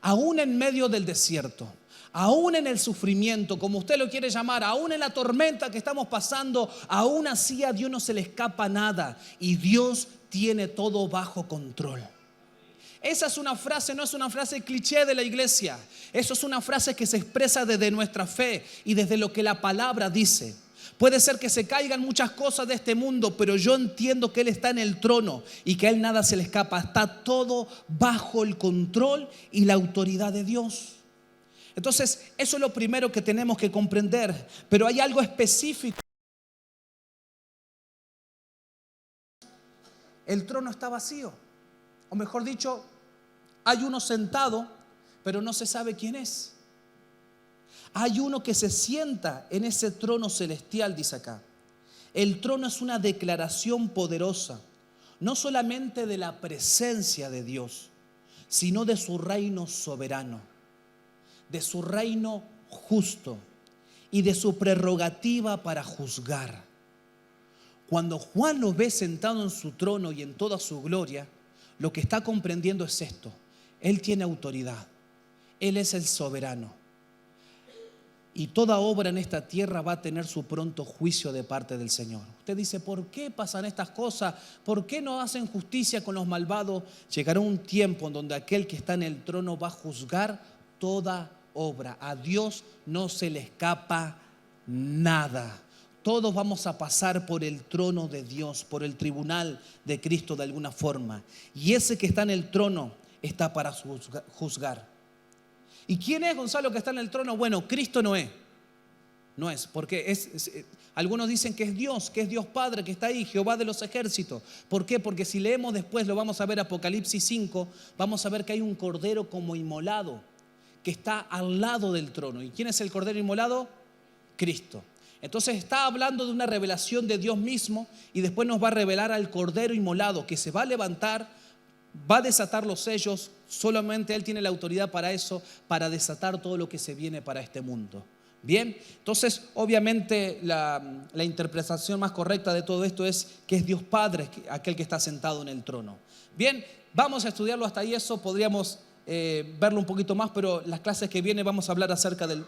aún en medio del desierto, aún en el sufrimiento, como usted lo quiere llamar, aún en la tormenta que estamos pasando, aún así a Dios no se le escapa nada y Dios tiene todo bajo control. Esa es una frase, no es una frase cliché de la iglesia. Eso es una frase que se expresa desde nuestra fe y desde lo que la palabra dice. Puede ser que se caigan muchas cosas de este mundo, pero yo entiendo que Él está en el trono y que a Él nada se le escapa. Está todo bajo el control y la autoridad de Dios. Entonces, eso es lo primero que tenemos que comprender. Pero hay algo específico. El trono está vacío. O mejor dicho, hay uno sentado, pero no se sabe quién es. Hay uno que se sienta en ese trono celestial, dice acá. El trono es una declaración poderosa, no solamente de la presencia de Dios, sino de su reino soberano, de su reino justo y de su prerrogativa para juzgar. Cuando Juan lo ve sentado en su trono y en toda su gloria, lo que está comprendiendo es esto: Él tiene autoridad, Él es el soberano. Y toda obra en esta tierra va a tener su pronto juicio de parte del Señor. Usted dice, ¿por qué pasan estas cosas? ¿Por qué no hacen justicia con los malvados? Llegará un tiempo en donde aquel que está en el trono va a juzgar toda obra. A Dios no se le escapa nada. Todos vamos a pasar por el trono de Dios, por el tribunal de Cristo de alguna forma. Y ese que está en el trono está para juzgar. ¿Y quién es, Gonzalo, que está en el trono? Bueno, Cristo no es, porque algunos dicen que es Dios Padre que está ahí, Jehová de los ejércitos. ¿Por qué? Porque si leemos después, lo vamos a ver, Apocalipsis 5, vamos a ver que hay un cordero como inmolado que está al lado del trono. ¿Y quién es el cordero inmolado? Cristo. Entonces está hablando de una revelación de Dios mismo y después nos va a revelar al cordero inmolado que se va a levantar, va a desatar los sellos. Solamente Él tiene la autoridad para eso, para desatar todo lo que se viene para este mundo. Bien, entonces obviamente la interpretación más correcta de todo esto es que es Dios Padre aquel que está sentado en el trono. Bien, vamos a estudiarlo hasta ahí. Eso podríamos verlo un poquito más, pero las clases que vienen vamos a hablar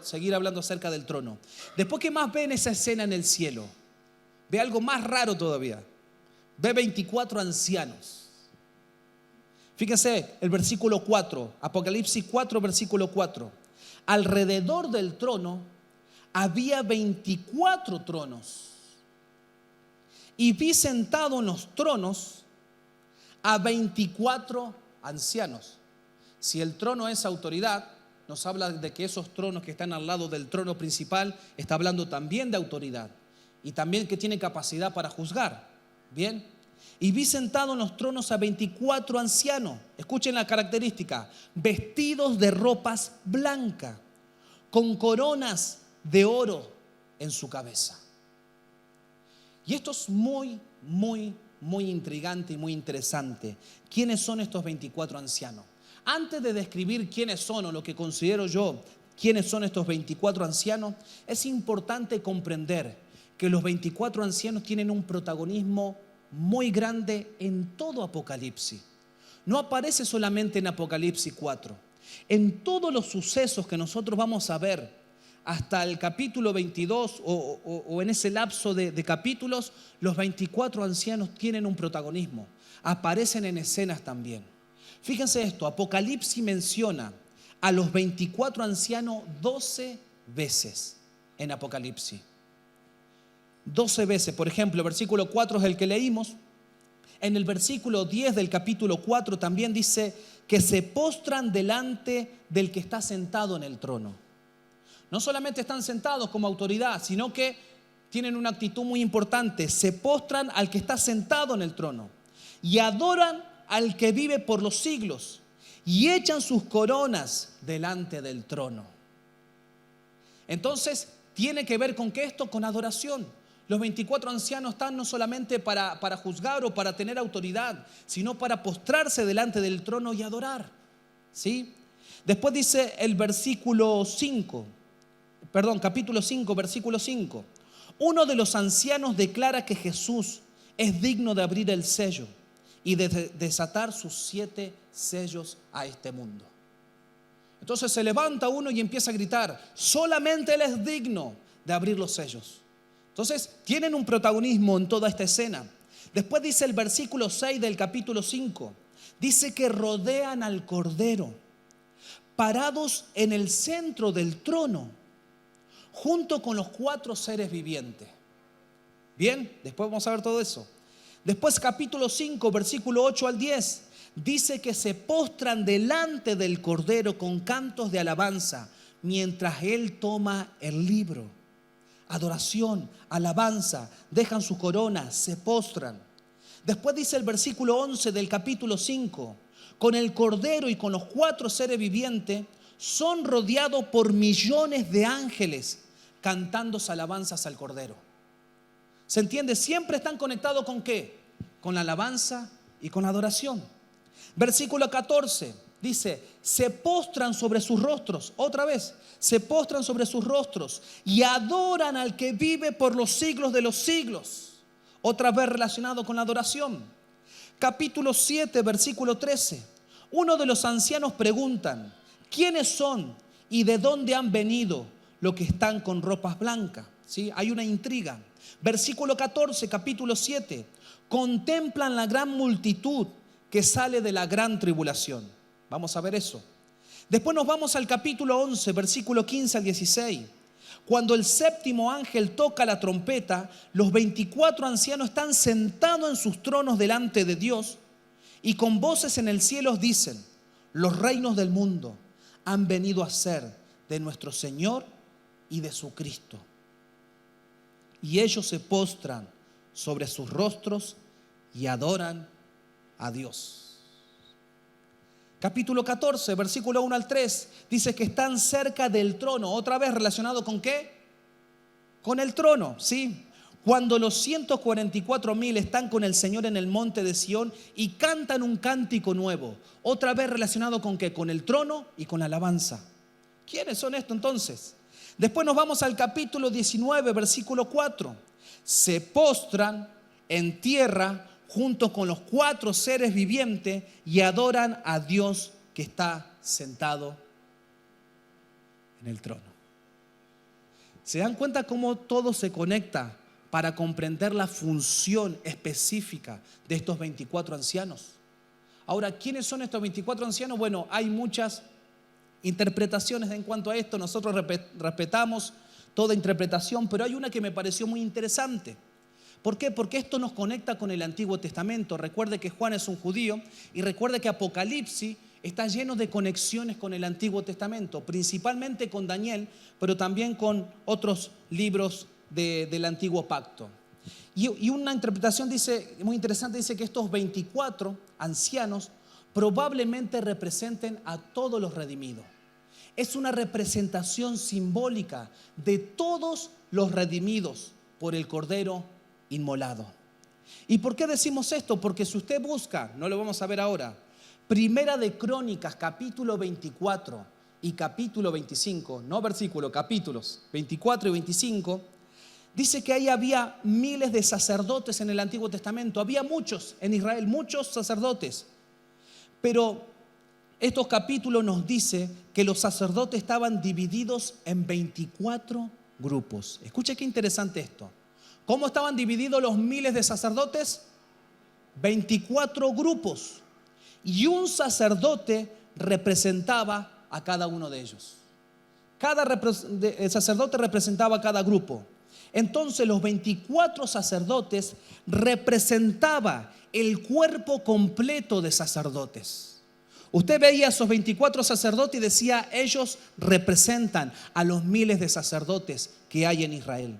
seguir hablando acerca del trono. Después, ¿qué más ve en esa escena en el cielo? Ve algo más raro todavía. Ve 24 ancianos. Fíjense el versículo 4, Apocalipsis 4, versículo 4. Alrededor del trono había 24 tronos. Y vi sentado en los tronos a 24 ancianos. Si el trono es autoridad, nos habla de que esos tronos que están al lado del trono principal, está hablando también de autoridad. Y también que tiene capacidad para juzgar. Bien. Y vi sentado en los tronos a 24 ancianos. Escuchen la característica: vestidos de ropas blancas, con coronas de oro en su cabeza. Y esto es muy, muy, muy intrigante y muy interesante. ¿Quiénes son estos 24 ancianos? Antes de describir quiénes son, o lo que considero yo, quiénes son estos 24 ancianos, es importante comprender que los 24 ancianos tienen un protagonismo muy grande en todo Apocalipsis. No aparece solamente en Apocalipsis 4. En todos los sucesos que nosotros vamos a ver hasta el capítulo 22 o en ese lapso de capítulos, los 24 ancianos tienen un protagonismo. Aparecen en escenas también. Fíjense esto, Apocalipsis menciona a los 24 ancianos 12 veces en Apocalipsis. 12 veces, por ejemplo, el versículo 4 es el que leímos. En el versículo 10 del capítulo 4 también dice que se postran delante del que está sentado en el trono. No solamente están sentados como autoridad, sino que tienen una actitud muy importante. Se postran al que está sentado en el trono y adoran al que vive por los siglos y echan sus coronas delante del trono. Entonces, tiene que ver con qué esto, con adoración. Los 24 ancianos están no solamente para juzgar o para tener autoridad, sino para postrarse delante del trono y adorar. ¿Sí? Después dice el capítulo 5, versículo 5. Uno de los ancianos declara que Jesús es digno de abrir el sello y de desatar sus 7 sellos a este mundo. Entonces se levanta uno y empieza a gritar, solamente Él es digno de abrir los sellos. Entonces tienen un protagonismo en toda esta escena. Después dice el versículo 6 del capítulo 5, dice que rodean al Cordero, parados en el centro del trono, junto con los 4 seres vivientes. Bien, después vamos a ver todo eso. Después capítulo 5, versículo 8 al 10, dice que se postran delante del Cordero con cantos de alabanza mientras Él toma el libro. Adoración, alabanza, dejan su corona, se postran. Después dice el versículo 11 del capítulo 5, con el Cordero y con los 4 seres vivientes son rodeados por millones de ángeles cantando alabanzas al Cordero. ¿Se entiende? Siempre están conectados ¿con qué? Con la alabanza y con la adoración. Versículo 14 dice, se postran sobre sus rostros, otra vez, se postran sobre sus rostros y adoran al que vive por los siglos de los siglos. Otra vez relacionado con la adoración. Capítulo 7, versículo 13. Uno de los ancianos preguntan, ¿quiénes son y de dónde han venido los que están con ropas blancas? ¿Sí? Hay una intriga. Versículo 14, capítulo 7. Contemplan la gran multitud que sale de la gran tribulación. Vamos a ver eso. Después nos vamos al capítulo 11, versículo 15 al 16. Cuando el séptimo ángel toca la trompeta, los 24 ancianos están sentados en sus tronos delante de Dios y con voces en el cielo dicen, los reinos del mundo han venido a ser de nuestro Señor y de su Cristo. Y ellos se postran sobre sus rostros y adoran a Dios. Capítulo 14, versículo 1 al 3, dice que están cerca del trono. Otra vez relacionado ¿con qué? Con el trono, ¿sí? Cuando los 144,000 están con el Señor en el monte de Sión y cantan un cántico nuevo. Otra vez relacionado ¿con qué? Con el trono y con la alabanza. ¿Quiénes son estos entonces? Después nos vamos al capítulo 19, versículo 4. Se postran en tierra junto con los 4 seres vivientes y adoran a Dios que está sentado en el trono. ¿Se dan cuenta cómo todo se conecta para comprender la función específica de estos 24 ancianos? Ahora, ¿quiénes son estos 24 ancianos? Bueno, hay muchas interpretaciones en cuanto a esto. Nosotros respetamos toda interpretación, pero hay una que me pareció muy interesante. ¿Por qué? Porque esto nos conecta con el Antiguo Testamento. Recuerde que Juan es un judío y recuerde que Apocalipsis está lleno de conexiones con el Antiguo Testamento, principalmente con Daniel, pero también con otros libros del Antiguo Pacto. Y una interpretación dice, muy interesante, dice que estos 24 ancianos probablemente representen a todos los redimidos. Es una representación simbólica de todos los redimidos por el Cordero inmolado. ¿Y por qué decimos esto? Porque si usted busca, no lo vamos a ver ahora, Primera de Crónicas, capítulo 24 y capítulo 25, no versículos, capítulos 24 y 25, dice que ahí había miles de sacerdotes en el Antiguo Testamento. Había muchos en Israel, muchos sacerdotes. Pero estos capítulos nos dice que los sacerdotes estaban divididos en 24 grupos. Escuche qué interesante esto. ¿Cómo estaban divididos los miles de sacerdotes? 24 grupos. Y un sacerdote representaba a cada uno de ellos. El sacerdote representaba a cada grupo. Entonces los 24 sacerdotes representaban el cuerpo completo de sacerdotes. Usted veía a esos 24 sacerdotes y decía, ellos representan a los miles de sacerdotes que hay en Israel.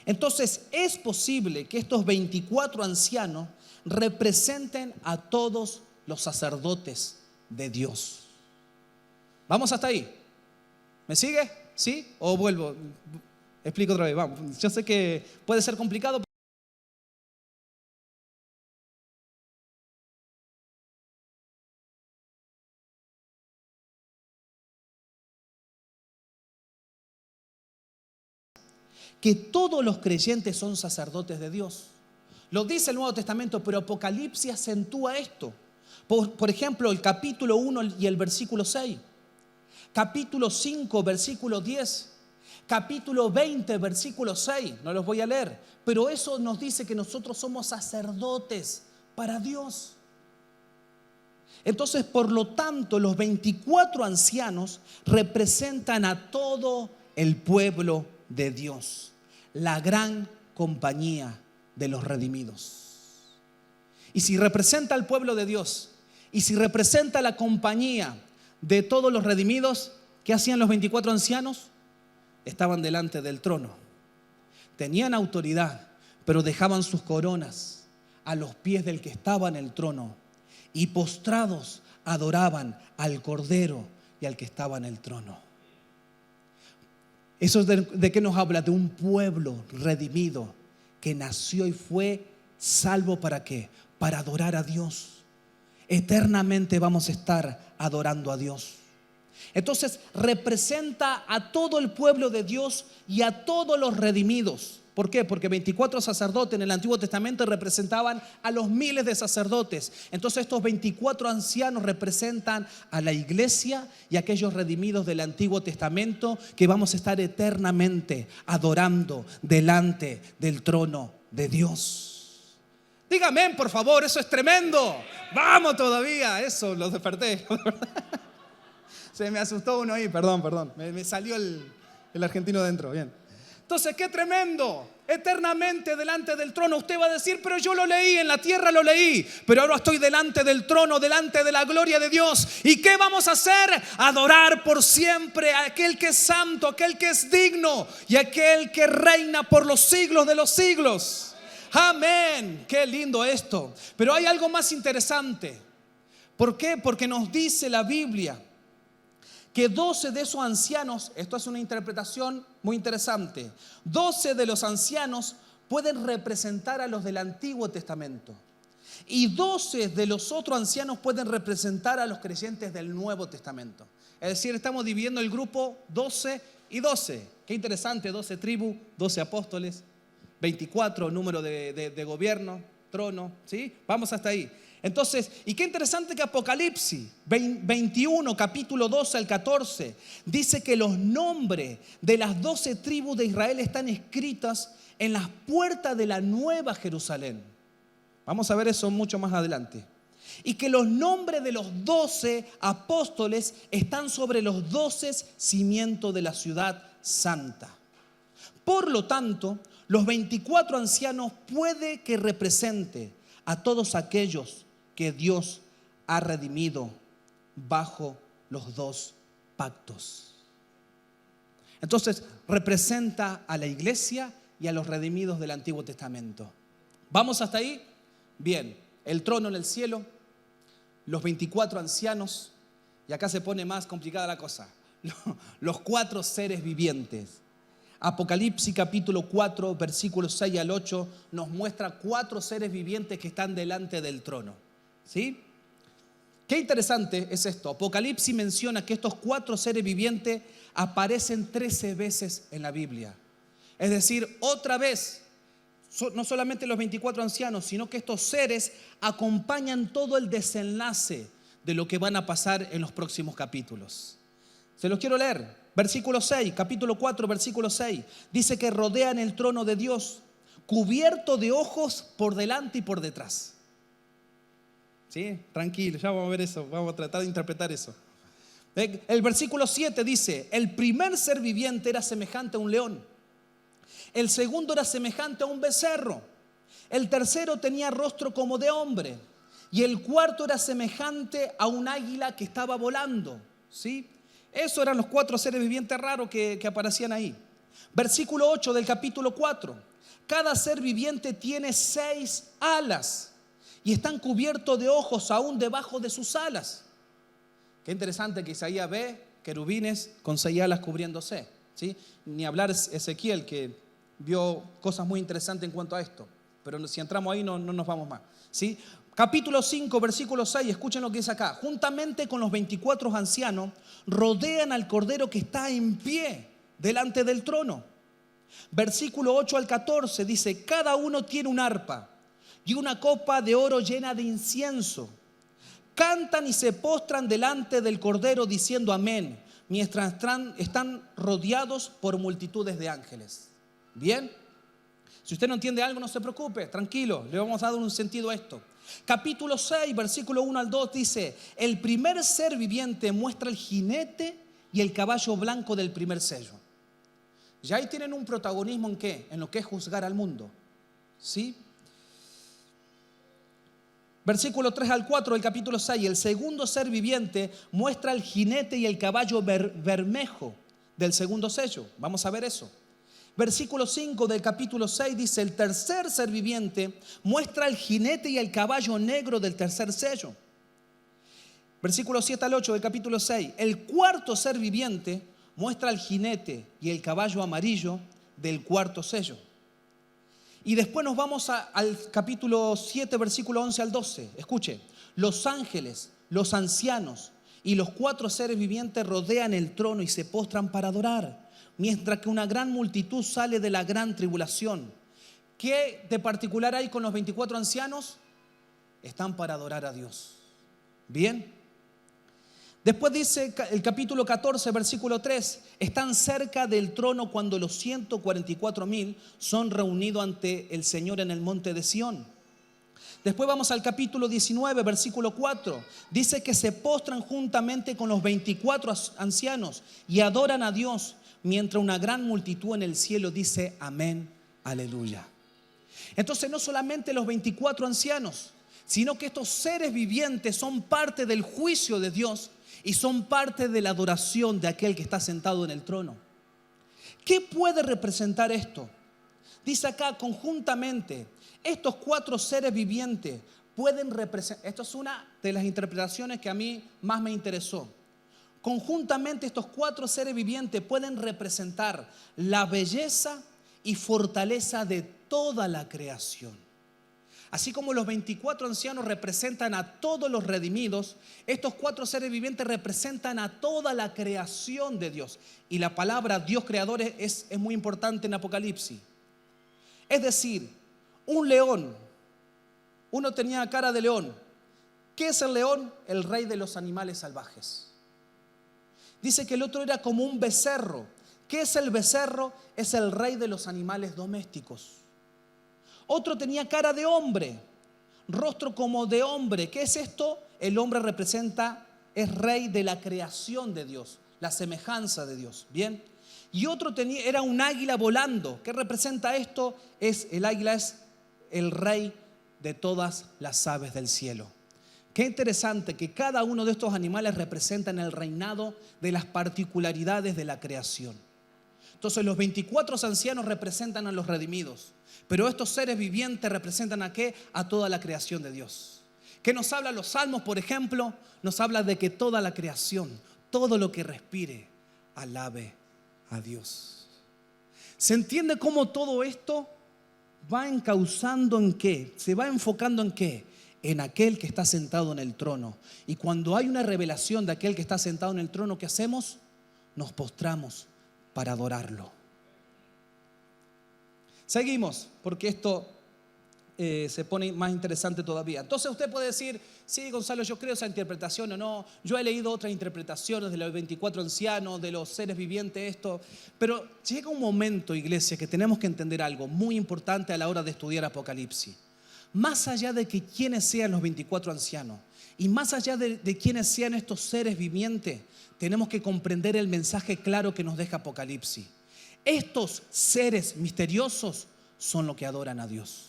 Entonces es posible que estos 24 ancianos representen a todos los sacerdotes de Dios. ¿Vamos hasta ahí? ¿Me sigue? ¿Sí? ¿O vuelvo? Explico otra vez. Vamos. Yo sé que puede ser complicado. Que todos los creyentes son sacerdotes de Dios. Lo dice el Nuevo Testamento, pero Apocalipsis acentúa esto. Por ejemplo, el capítulo 1 y el versículo 6. Capítulo 5, versículo 10. Capítulo 20, versículo 6. No los voy a leer. Pero eso nos dice que nosotros somos sacerdotes para Dios. Entonces, por lo tanto, los 24 ancianos representan a todo el pueblo de Dios, la gran compañía de los redimidos. Y si representa al pueblo de Dios, y si representa la compañía de todos los redimidos, ¿qué hacían los 24 ancianos? Estaban delante del trono. Tenían autoridad, pero dejaban sus coronas a los pies del que estaba en el trono y postrados adoraban al Cordero y al que estaba en el trono. ¿Eso de qué nos habla? De un pueblo redimido que nació y fue salvo. ¿Para qué? Para adorar a Dios. Eternamente vamos a estar adorando a Dios. Entonces representa a todo el pueblo de Dios y a todos los redimidos. ¿Por qué? Porque 24 sacerdotes en el Antiguo Testamento representaban a los miles de sacerdotes. Entonces estos 24 ancianos representan a la iglesia y a aquellos redimidos del Antiguo Testamento que vamos a estar eternamente adorando delante del trono de Dios. Dígame, por favor, eso es tremendo. Vamos todavía, eso, los desperté. Se me asustó uno ahí, perdón. Me salió el argentino dentro, bien. Entonces, qué tremendo, eternamente delante del trono. Usted va a decir, pero yo lo leí, en la tierra lo leí, pero ahora estoy delante del trono, delante de la gloria de Dios. ¿Y qué vamos a hacer? Adorar por siempre a aquel que es santo, aquel que es digno y aquel que reina por los siglos de los siglos. Amén, qué lindo esto. Pero hay algo más interesante. ¿Por qué? Porque nos dice la Biblia que 12 de esos ancianos, esto es una interpretación muy interesante, 12 de los ancianos pueden representar a los del Antiguo Testamento y 12 de los otros ancianos pueden representar a los creyentes del Nuevo Testamento. Es decir, estamos dividiendo el grupo 12 y 12. Qué interesante, 12 tribus, 12 apóstoles, 24 número de gobierno, trono, ¿sí? Vamos hasta ahí. Entonces, y qué interesante que Apocalipsis 21, capítulo 12 al 14, dice que los nombres de las 12 tribus de Israel están escritas en las puertas de la Nueva Jerusalén. Vamos a ver eso mucho más adelante. Y que los nombres de los 12 apóstoles están sobre los 12 cimientos de la ciudad santa. Por lo tanto, los 24 ancianos puede que represente a todos aquellos que Dios ha redimido bajo los dos pactos. Entonces, representa a la iglesia y a los redimidos del Antiguo Testamento. ¿Vamos hasta ahí? Bien, el trono en el cielo, los 24 ancianos, y acá se pone más complicada la cosa. los 4 seres vivientes. Apocalipsis capítulo 4, versículos 6 al 8, nos muestra 4 seres vivientes que están delante del trono. ¿Sí? Qué interesante es esto. Apocalipsis menciona que estos 4 seres vivientes aparecen 13 veces en la Biblia. Es decir, otra vez, no solamente los 24 ancianos, sino que estos seres acompañan todo el desenlace de lo que van a pasar en los próximos capítulos. Se los quiero leer. Versículo 6, capítulo 4, versículo 6. Dice que rodean el trono de Dios, cubierto de ojos por delante y por detrás. ¿Sí? Tranquilo, ya vamos a ver eso, vamos a tratar de interpretar eso. El versículo 7 dice, el primer ser viviente era semejante a un león. El segundo era semejante a un becerro. El tercero tenía rostro como de hombre. Y el cuarto era semejante a un águila que estaba volando. ¿Sí? Esos eran los 4 seres vivientes raros que aparecían ahí. Versículo 8 del capítulo 4. Cada ser viviente tiene 6 alas y están cubiertos de ojos aún debajo de sus alas. Qué interesante que Isaías ve querubines con 6 alas cubriéndose. ¿Sí? Ni hablar Ezequiel, que vio cosas muy interesantes en cuanto a esto. Pero si entramos ahí no nos vamos más. ¿Sí? Capítulo 5, versículo 6, escuchen lo que dice acá. Juntamente con los 24 ancianos, rodean al Cordero que está en pie delante del trono. Versículo 8 al 14 dice, cada uno tiene un arpa y una copa de oro llena de incienso. Cantan y se postran delante del Cordero diciendo amén, mientras están rodeados por multitudes de ángeles. ¿Bien? Si usted no entiende algo, no se preocupe, tranquilo, le vamos a dar un sentido a esto. Capítulo 6, versículo 1 al 2 dice, el primer ser viviente muestra el jinete y el caballo blanco del primer sello. Ya ahí tienen un protagonismo ¿en qué? En lo que es juzgar al mundo. ¿Sí? Versículo 3 al 4 del capítulo 6, el segundo ser viviente muestra el jinete y el caballo bermejo del segundo sello. Vamos a ver eso. Versículo 5 del capítulo 6 dice, el tercer ser viviente muestra el jinete y el caballo negro del tercer sello. Versículo 7 al 8 del capítulo 6, el cuarto ser viviente muestra el jinete y el caballo amarillo del cuarto sello. Y después nos vamos al capítulo 7, versículo 11 al 12. Escuche, los ángeles, los ancianos y los 4 seres vivientes rodean el trono y se postran para adorar, mientras que una gran multitud sale de la gran tribulación. ¿Qué de particular hay con los 24 ancianos? Están para adorar a Dios. Bien. Después dice el capítulo 14, versículo 3, están cerca del trono cuando los 144,000 son reunidos ante el Señor en el monte de Sión. Después vamos al capítulo 19, versículo 4. Dice que se postran juntamente con los 24 ancianos y adoran a Dios, mientras una gran multitud en el cielo dice amén, aleluya. Entonces no solamente los 24 ancianos, sino que estos seres vivientes son parte del juicio de Dios y son parte de la adoración de aquel que está sentado en el trono. ¿Qué puede representar esto? Dice acá, conjuntamente, estos 4 seres vivientes pueden representar, esto es una de las interpretaciones que a mí más me interesó. Conjuntamente estos 4 seres vivientes pueden representar la belleza y fortaleza de toda la creación. Así como los 24 ancianos representan a todos los redimidos, estos 4 seres vivientes representan a toda la creación de Dios. Y la palabra Dios creador es muy importante en Apocalipsis. Es decir, un león, uno tenía cara de león. ¿Qué es el león? El rey de los animales salvajes. Dice que el otro era como un becerro. ¿Qué es el becerro? Es el rey de los animales domésticos. Otro tenía cara de hombre, rostro como de hombre. ¿Qué es esto? El hombre es rey de la creación de Dios, la semejanza de Dios. Bien. Y otro era un águila volando. ¿Qué representa esto? El águila es el rey de todas las aves del cielo. Qué interesante que cada uno de estos animales representan el reinado de las particularidades de la creación. Entonces los 24 ancianos representan a los redimidos, pero estos seres vivientes representan ¿a qué? A toda la creación de Dios. ¿Qué nos habla los salmos, por ejemplo? Nos habla de que toda la creación, todo lo que respire, alabe a Dios. ¿Se entiende cómo todo esto va encauzando en qué? ¿Se va enfocando en qué? En aquel que está sentado en el trono. Y cuando hay una revelación de aquel que está sentado en el trono, ¿qué hacemos? Nos postramos para adorarlo. Seguimos, porque esto se pone más interesante todavía. Entonces usted puede decir, sí, Gonzalo, yo creo esa interpretación o no. Yo he leído otras interpretaciones de los 24 ancianos, de los seres vivientes, esto. Pero llega un momento, iglesia, que tenemos que entender algo muy importante a la hora de estudiar Apocalipsis. Más allá de que quienes sean los 24 ancianos y más allá de quienes sean estos seres vivientes, tenemos que comprender el mensaje claro que nos deja Apocalipsis. Estos seres misteriosos son los que adoran a Dios.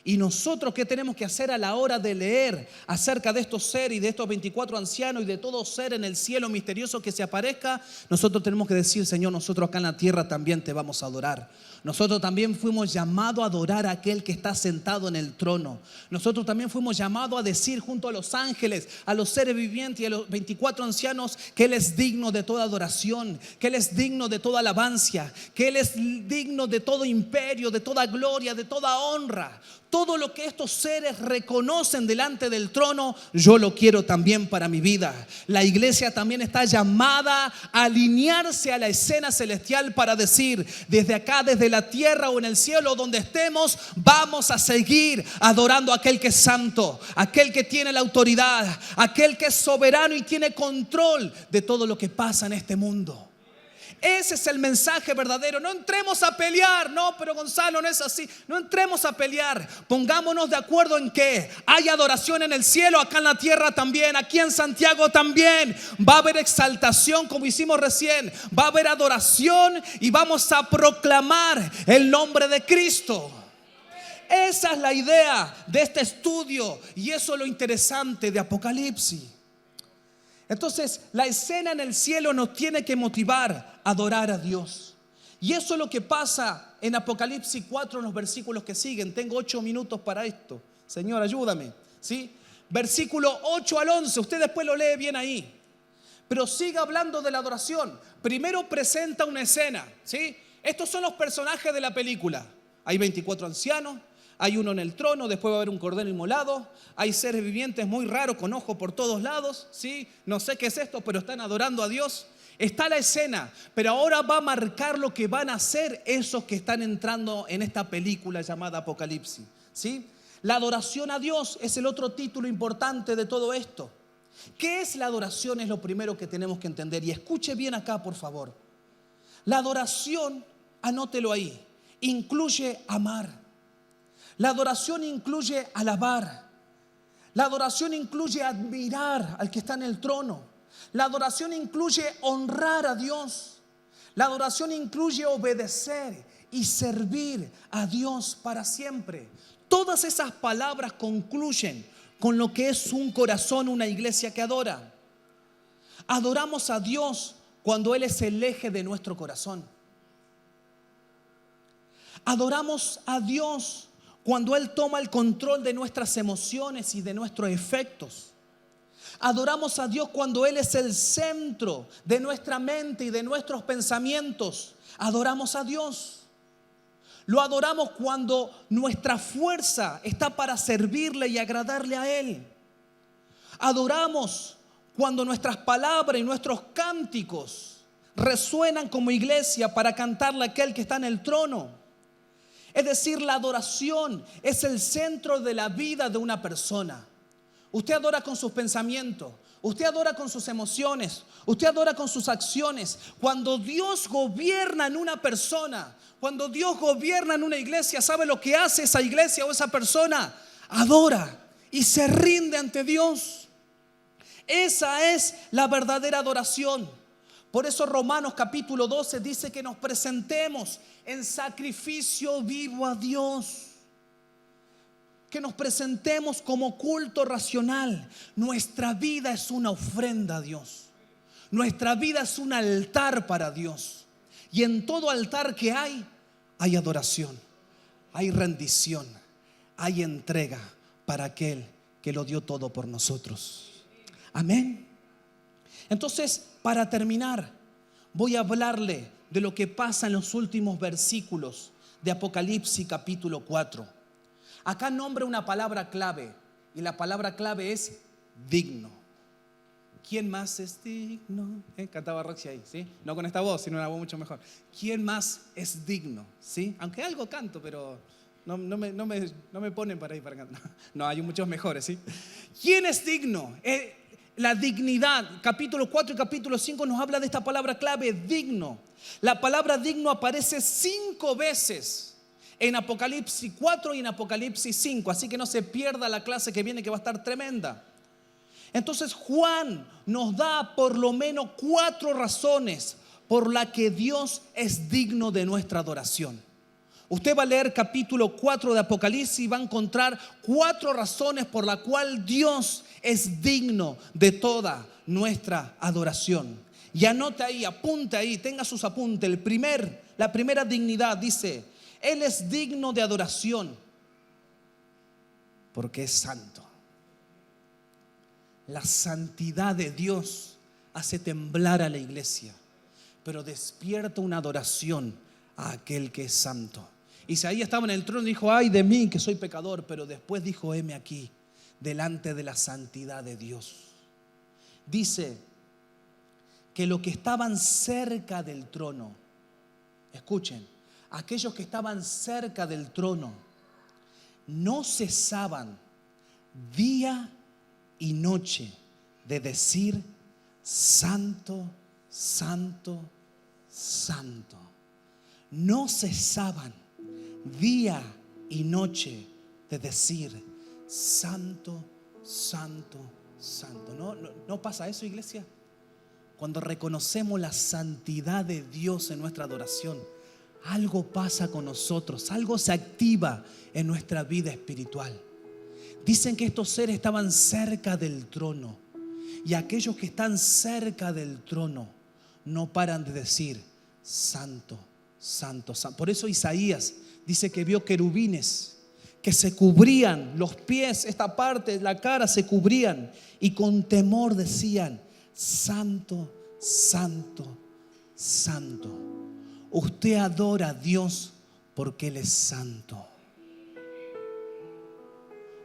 Y nosotros, ¿qué tenemos que hacer a la hora de leer acerca de estos seres y de estos 24 ancianos y de todo ser en el cielo misterioso que se aparezca? Nosotros tenemos que decir, Señor, nosotros acá en la tierra también te vamos a adorar. Nosotros también fuimos llamados a adorar a aquel que está sentado en el trono. Nosotros también fuimos llamados a decir junto a los ángeles, a los seres vivientes y a los 24 ancianos que Él es digno de toda adoración, que Él es digno de toda alabanza, que Él es digno de todo imperio, de toda gloria, de toda honra. Todo lo que estos seres reconocen delante del trono, yo lo quiero también para mi vida. La iglesia también está llamada a alinearse a la escena celestial para decir, desde acá, desde la tierra o en el cielo, donde estemos, vamos a seguir adorando a aquel que es santo, aquel que tiene la autoridad, aquel que es soberano y tiene control de todo lo que pasa en este mundo. Ese es el mensaje verdadero. No entremos a pelear. No, pero Gonzalo, no es así. No entremos a pelear. Pongámonos de acuerdo en que hay adoración en el cielo, acá en la tierra también, aquí en Santiago también. Va a haber exaltación como hicimos recién. Va a haber adoración y vamos a proclamar el nombre de Cristo. Esa es la idea de este estudio y eso es lo interesante de Apocalipsis. Entonces, la escena en el cielo nos tiene que motivar a adorar a Dios. Y eso es lo que pasa en Apocalipsis 4, en los versículos que siguen. Tengo 8 minutos para esto. Señor, ayúdame, ¿sí? Versículo 8 al 11. Usted después lo lee bien ahí. Pero sigue hablando de la adoración. Primero presenta una escena, ¿sí? Estos son los personajes de la película. Hay 24 ancianos. Hay uno en el trono, después va a haber un cordero inmolado. Hay seres vivientes muy raros con ojos por todos lados, ¿sí? No sé qué es esto, pero están adorando a Dios. Está la escena, pero ahora va a marcar lo que van a hacer esos que están entrando en esta película llamada Apocalipsis, ¿sí? La adoración a Dios es el otro título importante de todo esto. ¿Qué es la adoración? Es lo primero que tenemos que entender. Y escuche bien acá, por favor. La adoración, anótelo ahí, incluye amar. La adoración incluye alabar. La adoración incluye admirar al que está en el trono. La adoración incluye honrar a Dios. La adoración incluye obedecer y servir a Dios para siempre. Todas esas palabras concluyen con lo que es un corazón, una iglesia que adora. Adoramos a Dios cuando Él es el eje de nuestro corazón. Adoramos a Dios cuando Él toma el control de nuestras emociones y de nuestros efectos. Adoramos a Dios cuando Él es el centro de nuestra mente y de nuestros pensamientos. Adoramos a Dios. Lo adoramos cuando nuestra fuerza está para servirle y agradarle a Él. Adoramos cuando nuestras palabras y nuestros cánticos resuenan como iglesia para cantarle a aquel que está en el trono. Es decir, la adoración es el centro de la vida de una persona. Usted adora con sus pensamientos, usted adora con sus emociones, usted adora con sus acciones. Cuando Dios gobierna en una persona, cuando Dios gobierna en una iglesia, ¿sabe lo que hace esa iglesia o esa persona? Adora y se rinde ante Dios. Esa es la verdadera adoración. Por eso Romanos capítulo 12 dice que nos presentemos en sacrificio vivo a Dios. Que nos presentemos como culto racional. Nuestra vida es una ofrenda a Dios. Nuestra vida es un altar para Dios. Y en todo altar que hay adoración, hay rendición, hay entrega para aquel que lo dio todo por nosotros. Amén. Entonces, para terminar, voy a hablarle de lo que pasa en los últimos versículos de Apocalipsis capítulo 4. Acá nombra una palabra clave, y la palabra clave es digno. ¿Quién más es digno? Cantaba Roxy ahí, ¿sí? No con esta voz, sino una voz mucho mejor. ¿Quién más es digno? ¿Sí? Aunque algo canto, pero no me ponen para ahí para cantar. No, hay muchos mejores, ¿sí? ¿Quién es digno? La dignidad, capítulo 4 y capítulo 5 nos habla de esta palabra clave, digno. La palabra digno aparece 5 veces en Apocalipsis 4 y en Apocalipsis 5, así que no se pierda la clase que viene, que va a estar tremenda. Entonces Juan nos da por lo menos 4 razones por las que Dios es digno de nuestra adoración. Usted va a leer capítulo 4 de Apocalipsis y va a encontrar 4 razones por las cuales Dios es digno de toda nuestra adoración. Y anote ahí, apunte ahí, tenga sus apuntes. La primera dignidad dice: Él es digno de adoración porque es santo. La santidad de Dios hace temblar a la iglesia, pero despierta una adoración a aquel que es santo. Isaías estaba en el trono y dijo: ay de mí que soy pecador, pero después dijo: heme aquí, delante de la santidad de Dios. Dice que los que estaban cerca del trono, escuchen, aquellos que estaban cerca del trono no cesaban día y noche de decir: santo, santo, santo. No cesaban día y noche de decir: santo, santo, santo. ¿No pasa eso, iglesia? Cuando reconocemos la santidad de Dios en nuestra adoración, algo pasa con nosotros, algo se activa en nuestra vida espiritual. Dicen que estos seres estaban cerca del trono, y aquellos que están cerca del trono no paran de decir: santo, santo, santo. Por eso Isaías dice que vio querubines que se cubrían los pies, esta parte, la cara se cubrían, y con temor decían: santo, santo, santo. Usted adora a Dios porque Él es santo.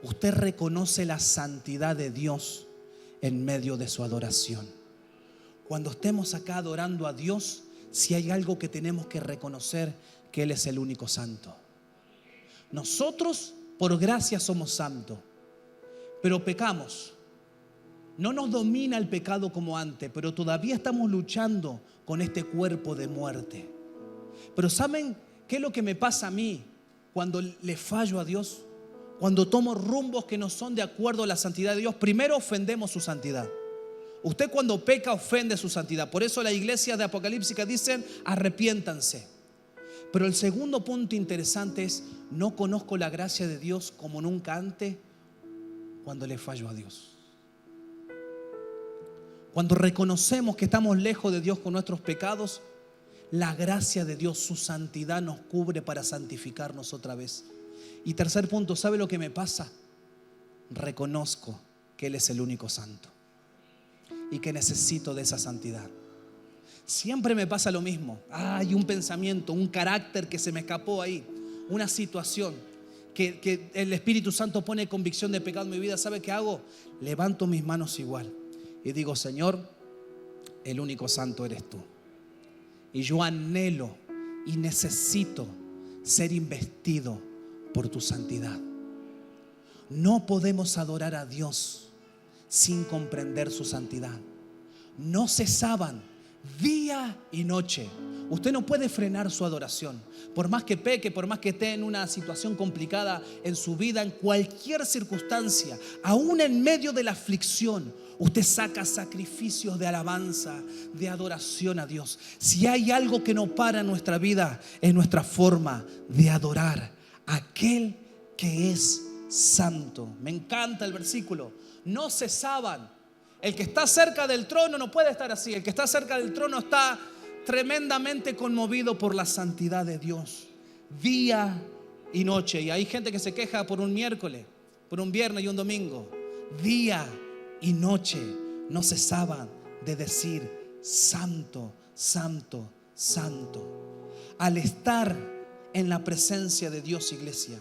Usted reconoce la santidad de Dios en medio de su adoración. Cuando estemos acá adorando a Dios, si hay algo que tenemos que reconocer, que Él es el único santo. Nosotros por gracia somos santos, pero pecamos. No nos domina el pecado como antes, pero todavía estamos luchando con este cuerpo de muerte. Pero ¿saben qué es lo que me pasa a mí cuando le fallo a Dios? Cuando tomo rumbos que no son de acuerdo a la santidad de Dios, primero ofendemos su santidad. Usted cuando peca ofende su santidad. Por eso la iglesia de Apocalipsis que dicen: arrepiéntanse. Pero el segundo punto interesante es: no conozco la gracia de Dios como nunca antes cuando le fallo a Dios. Cuando reconocemos que estamos lejos de Dios con nuestros pecados, la gracia de Dios, su santidad nos cubre para santificarnos otra vez. Y tercer punto, ¿sabe lo que me pasa? Reconozco que Él es el único santo y que necesito de esa santidad. Siempre me pasa lo mismo. Hay un pensamiento, un carácter que se me escapó ahí, una situación que el Espíritu Santo pone convicción de pecado en mi vida. ¿Sabe qué hago? Levanto mis manos igual y digo: Señor, el único santo eres tú. Y yo anhelo y necesito ser investido por tu santidad. No podemos adorar a Dios sin comprender su santidad. No cesaban día y noche. Usted no puede frenar su adoración. Por más que peque, por más que esté en una situación complicada en su vida, en cualquier circunstancia, aún en medio de la aflicción, usted saca sacrificios de alabanza, de adoración a Dios. Si hay algo que no para en nuestra vida, es nuestra forma de adorar a aquel que es santo. Me encanta el versículo. No cesaban. El que está cerca del trono no puede estar así. El que está cerca del trono está tremendamente conmovido por la santidad de Dios, día y noche. Y hay gente que se queja por un miércoles, por un viernes y un domingo. Día y noche no cesaban de decir: santo, santo, santo. Al estar en la presencia de Dios, iglesia,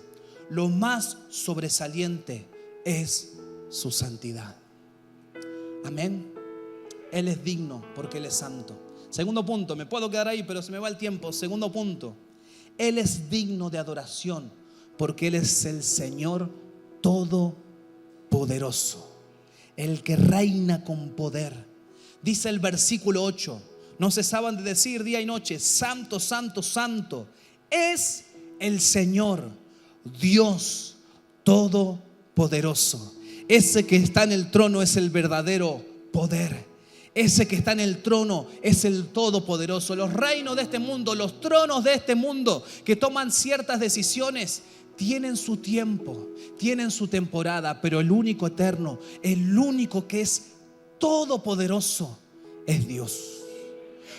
lo más sobresaliente es su santidad. Amén. Él es digno porque Él es santo. Segundo punto, me puedo quedar ahí, pero se me va el tiempo. Segundo punto, Él es digno de adoración porque Él es el Señor todopoderoso, el que reina con poder. Dice el versículo 8, no cesaban de decir día y noche, santo, santo, santo es el Señor, Dios todopoderoso. Ese que está en el trono es el verdadero poder. Ese que está en el trono es el todopoderoso. Los reinos de este mundo, los tronos de este mundo que toman ciertas decisiones, tienen su tiempo, tienen su temporada, pero el único eterno, el único que es todopoderoso es Dios.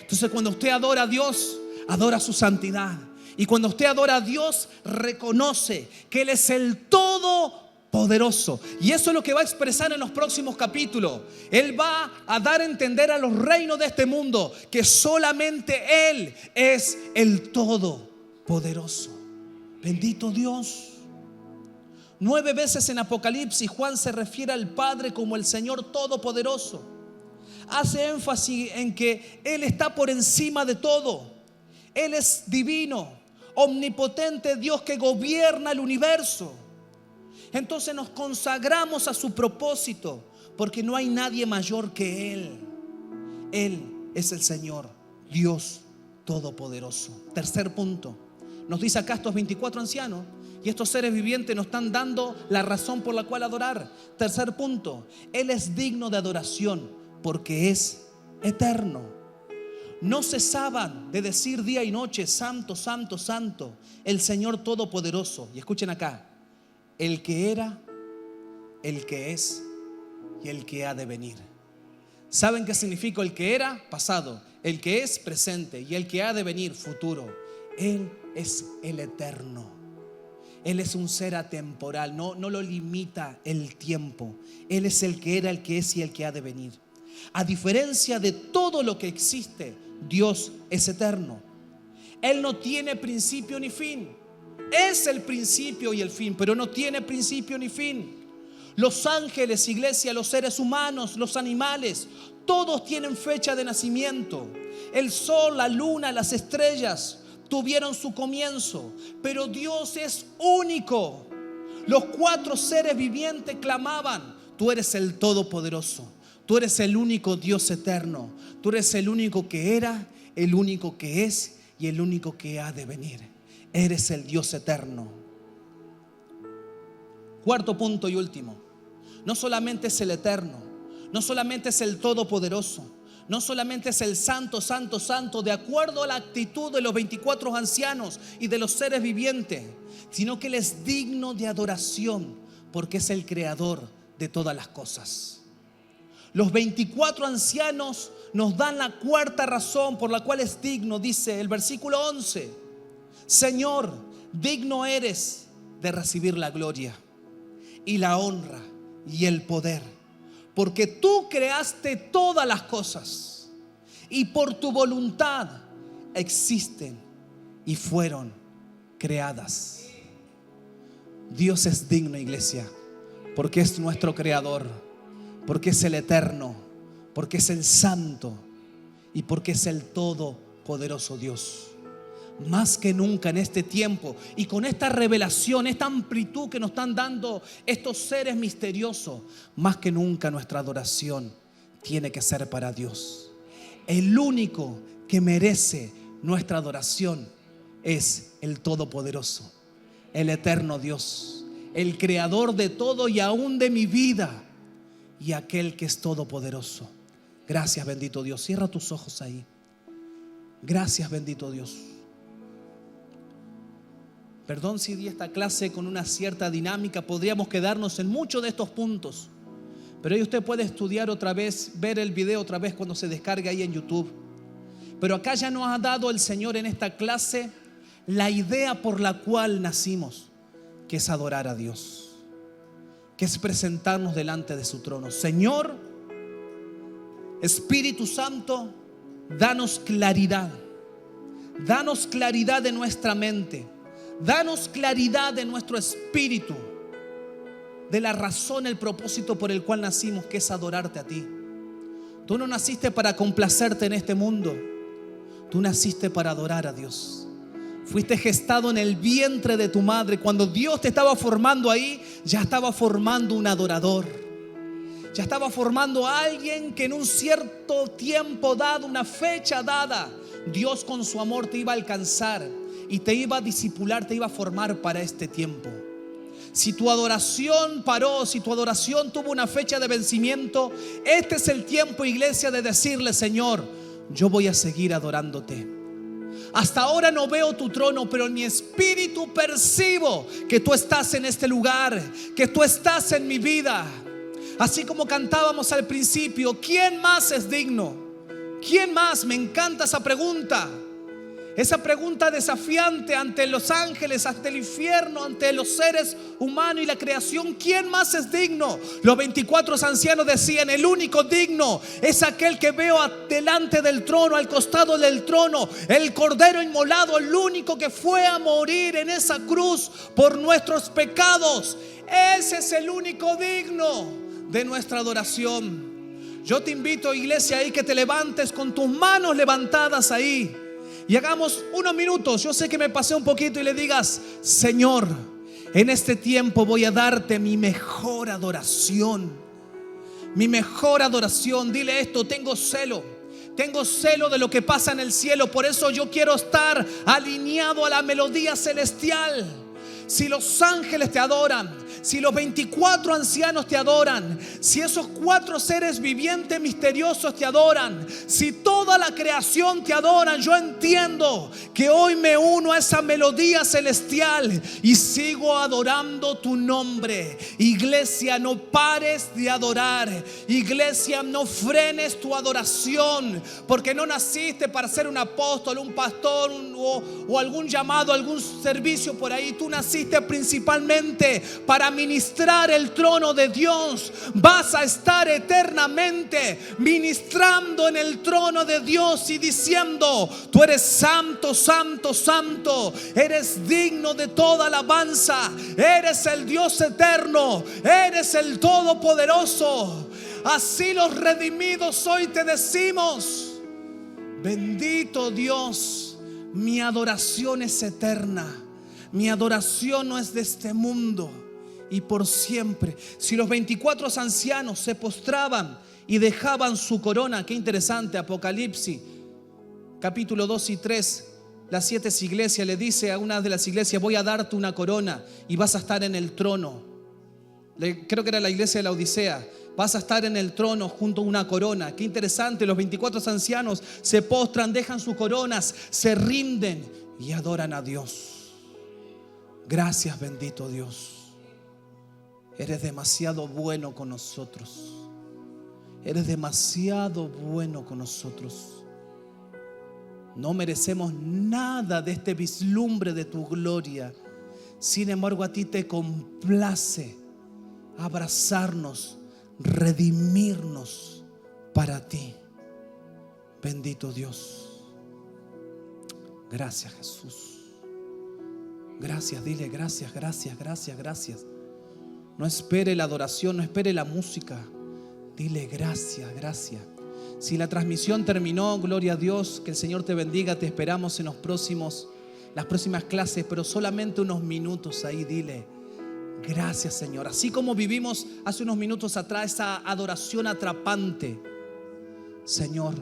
Entonces, cuando usted adora a Dios, adora su santidad. Y cuando usted adora a Dios, reconoce que Él es el todopoderoso. Y eso es lo que va a expresar en los próximos capítulos. Él va a dar a entender a los reinos de este mundo que solamente Él es el todopoderoso. Bendito Dios. 9 veces en Apocalipsis Juan se refiere al Padre como el Señor todopoderoso. Hace énfasis en que Él está por encima de todo. Él es divino, omnipotente Dios que gobierna el universo. Entonces nos consagramos a su propósito porque no hay nadie mayor que Él. Él es el Señor, Dios todopoderoso. Tercer punto, nos dice acá estos 24 ancianos y estos seres vivientes nos están dando la razón por la cual adorar. Tercer punto, Él es digno de adoración porque es eterno. No cesaban de decir día y noche, santo, santo, santo, el Señor todopoderoso. Y escuchen acá, el que era, el que es y el que ha de venir. ¿Saben qué significa el que era? Pasado. El que es, presente. Y el que ha de venir, futuro. Él es el eterno. Él es un ser atemporal. No lo limita el tiempo. Él es el que era, el que es y el que ha de venir. A diferencia de todo lo que existe, Dios es eterno. Él no tiene principio ni fin. Es el principio y el fin, pero no tiene principio ni fin. Los ángeles, iglesia, los seres humanos, los animales, todos tienen fecha de nacimiento. El sol, la luna, las estrellas tuvieron su comienzo, pero Dios es único. Los 4 seres vivientes clamaban: tú eres el todopoderoso, tú eres el único Dios eterno, tú eres el único que era, el único que es y el único que ha de venir. Eres el Dios eterno. Cuarto punto y último, no solamente es el eterno, no solamente es el todopoderoso, no solamente es el santo, santo, santo, de acuerdo a la actitud de los 24 ancianos y de los seres vivientes, sino que Él es digno de adoración porque es el creador de todas las cosas. Los 24 ancianos nos dan la cuarta razón por la cual es digno. Dice el versículo 11: Señor, digno eres de recibir la gloria y la honra y el poder, porque tú creaste todas las cosas y por tu voluntad existen y fueron creadas. Dios es digno, iglesia, porque es nuestro creador, porque es el eterno, porque es el santo y porque es el todopoderoso Dios. Más que nunca en este tiempo y con esta revelación, esta amplitud que nos están dando estos seres misteriosos, más que nunca nuestra adoración tiene que ser para Dios. El único que merece nuestra adoración es el Todopoderoso, el eterno Dios, el creador de todo y aún de mi vida, y aquel que es todopoderoso. Gracias, bendito Dios. Cierra tus ojos ahí. Gracias, bendito Dios. Perdón si di esta clase con una cierta dinámica, podríamos quedarnos en muchos de estos puntos, pero ahí usted puede estudiar otra vez, ver el video otra vez cuando se descargue ahí en YouTube. Pero acá ya nos ha dado el Señor en esta clase la idea por la cual nacimos, que es adorar a Dios, que es presentarnos delante de su trono. Señor, Espíritu Santo, danos claridad. Danos claridad de nuestra mente. Danos claridad de nuestro espíritu, de la razón, el propósito por el cual nacimos, que es adorarte a ti. Tú no naciste para complacerte en este mundo. Tú naciste para adorar a Dios. Fuiste gestado en el vientre de tu madre. Cuando Dios te estaba formando ahí, ya estaba formando un adorador. Ya estaba formando a alguien que en un cierto tiempo dado, una fecha dada, Dios con su amor te iba a alcanzar y te iba a discipular, te iba a formar para este tiempo. Si tu adoración paró, si tu adoración tuvo una fecha de vencimiento, este es el tiempo, iglesia, de decirle: Señor, yo voy a seguir adorándote. Hasta ahora no veo tu trono, pero en mi espíritu percibo que tú estás en este lugar, que tú estás en mi vida. Así como cantábamos al principio, ¿quién más es digno? ¿Quién más? Me encanta esa pregunta. Esa pregunta desafiante ante los ángeles, ante el infierno, ante los seres humanos y la creación. ¿Quién más es digno? Los 24 ancianos decían: el único digno es aquel que veo delante del trono, al costado del trono, el cordero inmolado, el único que fue a morir en esa cruz por nuestros pecados. Ese es el único digno de nuestra adoración. Yo te invito, iglesia, ahí, que te levantes con tus manos levantadas ahí y hagamos unos minutos. Yo sé que me pasé un poquito, y le digas: Señor, en este tiempo voy a darte mi mejor adoración. Mi mejor adoración. Dile esto: tengo celo de lo que pasa en el cielo. Por eso yo quiero estar alineado a la melodía celestial. Si los ángeles te adoran, si los 24 ancianos te adoran, si esos 4 seres vivientes misteriosos te adoran, si toda la creación te adora, yo entiendo que hoy me uno a esa melodía celestial y sigo adorando tu nombre. Iglesia, no pares de adorar. Iglesia, no frenes tu adoración, porque no naciste para ser un apóstol, un pastor o algún llamado, algún servicio por ahí. Tú naciste principalmente para ministrar el trono de Dios. Vas a estar eternamente ministrando en el trono de Dios y diciendo: tú eres santo, santo, santo. Eres digno de toda alabanza. Eres el Dios eterno. Eres el todopoderoso. Así los redimidos hoy te decimos: bendito Dios, mi adoración es eterna. Mi adoración no es de este mundo y por siempre. Si los 24 ancianos se postraban y dejaban su corona, qué interesante, Apocalipsis capítulo 2 y 3, las 7 iglesias, le dice a una de las iglesias: voy a darte una corona y vas a estar en el trono. Creo que era la iglesia de la Odisea. Vas a estar en el trono junto a una corona. Qué interesante, los 24 ancianos se postran, dejan sus coronas, se rinden y adoran a Dios. Gracias, bendito Dios. Eres demasiado bueno con nosotros. Eres demasiado bueno con nosotros. No merecemos nada de este vislumbre de tu gloria. Sin embargo, a ti te complace abrazarnos, redimirnos para ti. Bendito Dios. Gracias, Jesús. Gracias, dile gracias, gracias, gracias, gracias. No espere la adoración, no espere la música. Dile gracias, gracias. Si la transmisión terminó, gloria a Dios, que el Señor te bendiga. Te esperamos en las próximas clases, pero solamente unos minutos ahí. Dile gracias, Señor. Así como vivimos hace unos minutos atrás esa adoración atrapante. Señor,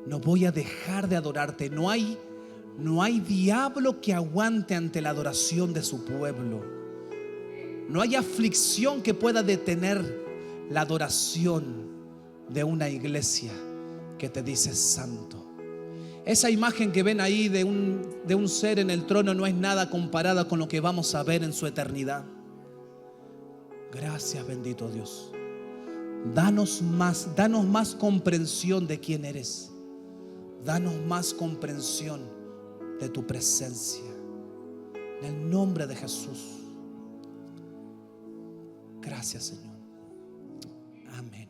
no voy a dejar de adorarte. No hay diablo que aguante ante la adoración de su pueblo. No hay aflicción que pueda detener la adoración de una iglesia que te dice santo. Esa imagen que ven ahí de un ser en el trono no es nada comparada con lo que vamos a ver en su eternidad. Gracias, bendito Dios. Danos más comprensión de quién eres. Danos más comprensión de tu presencia. En el nombre de Jesús. Gracias, Señor. Amén.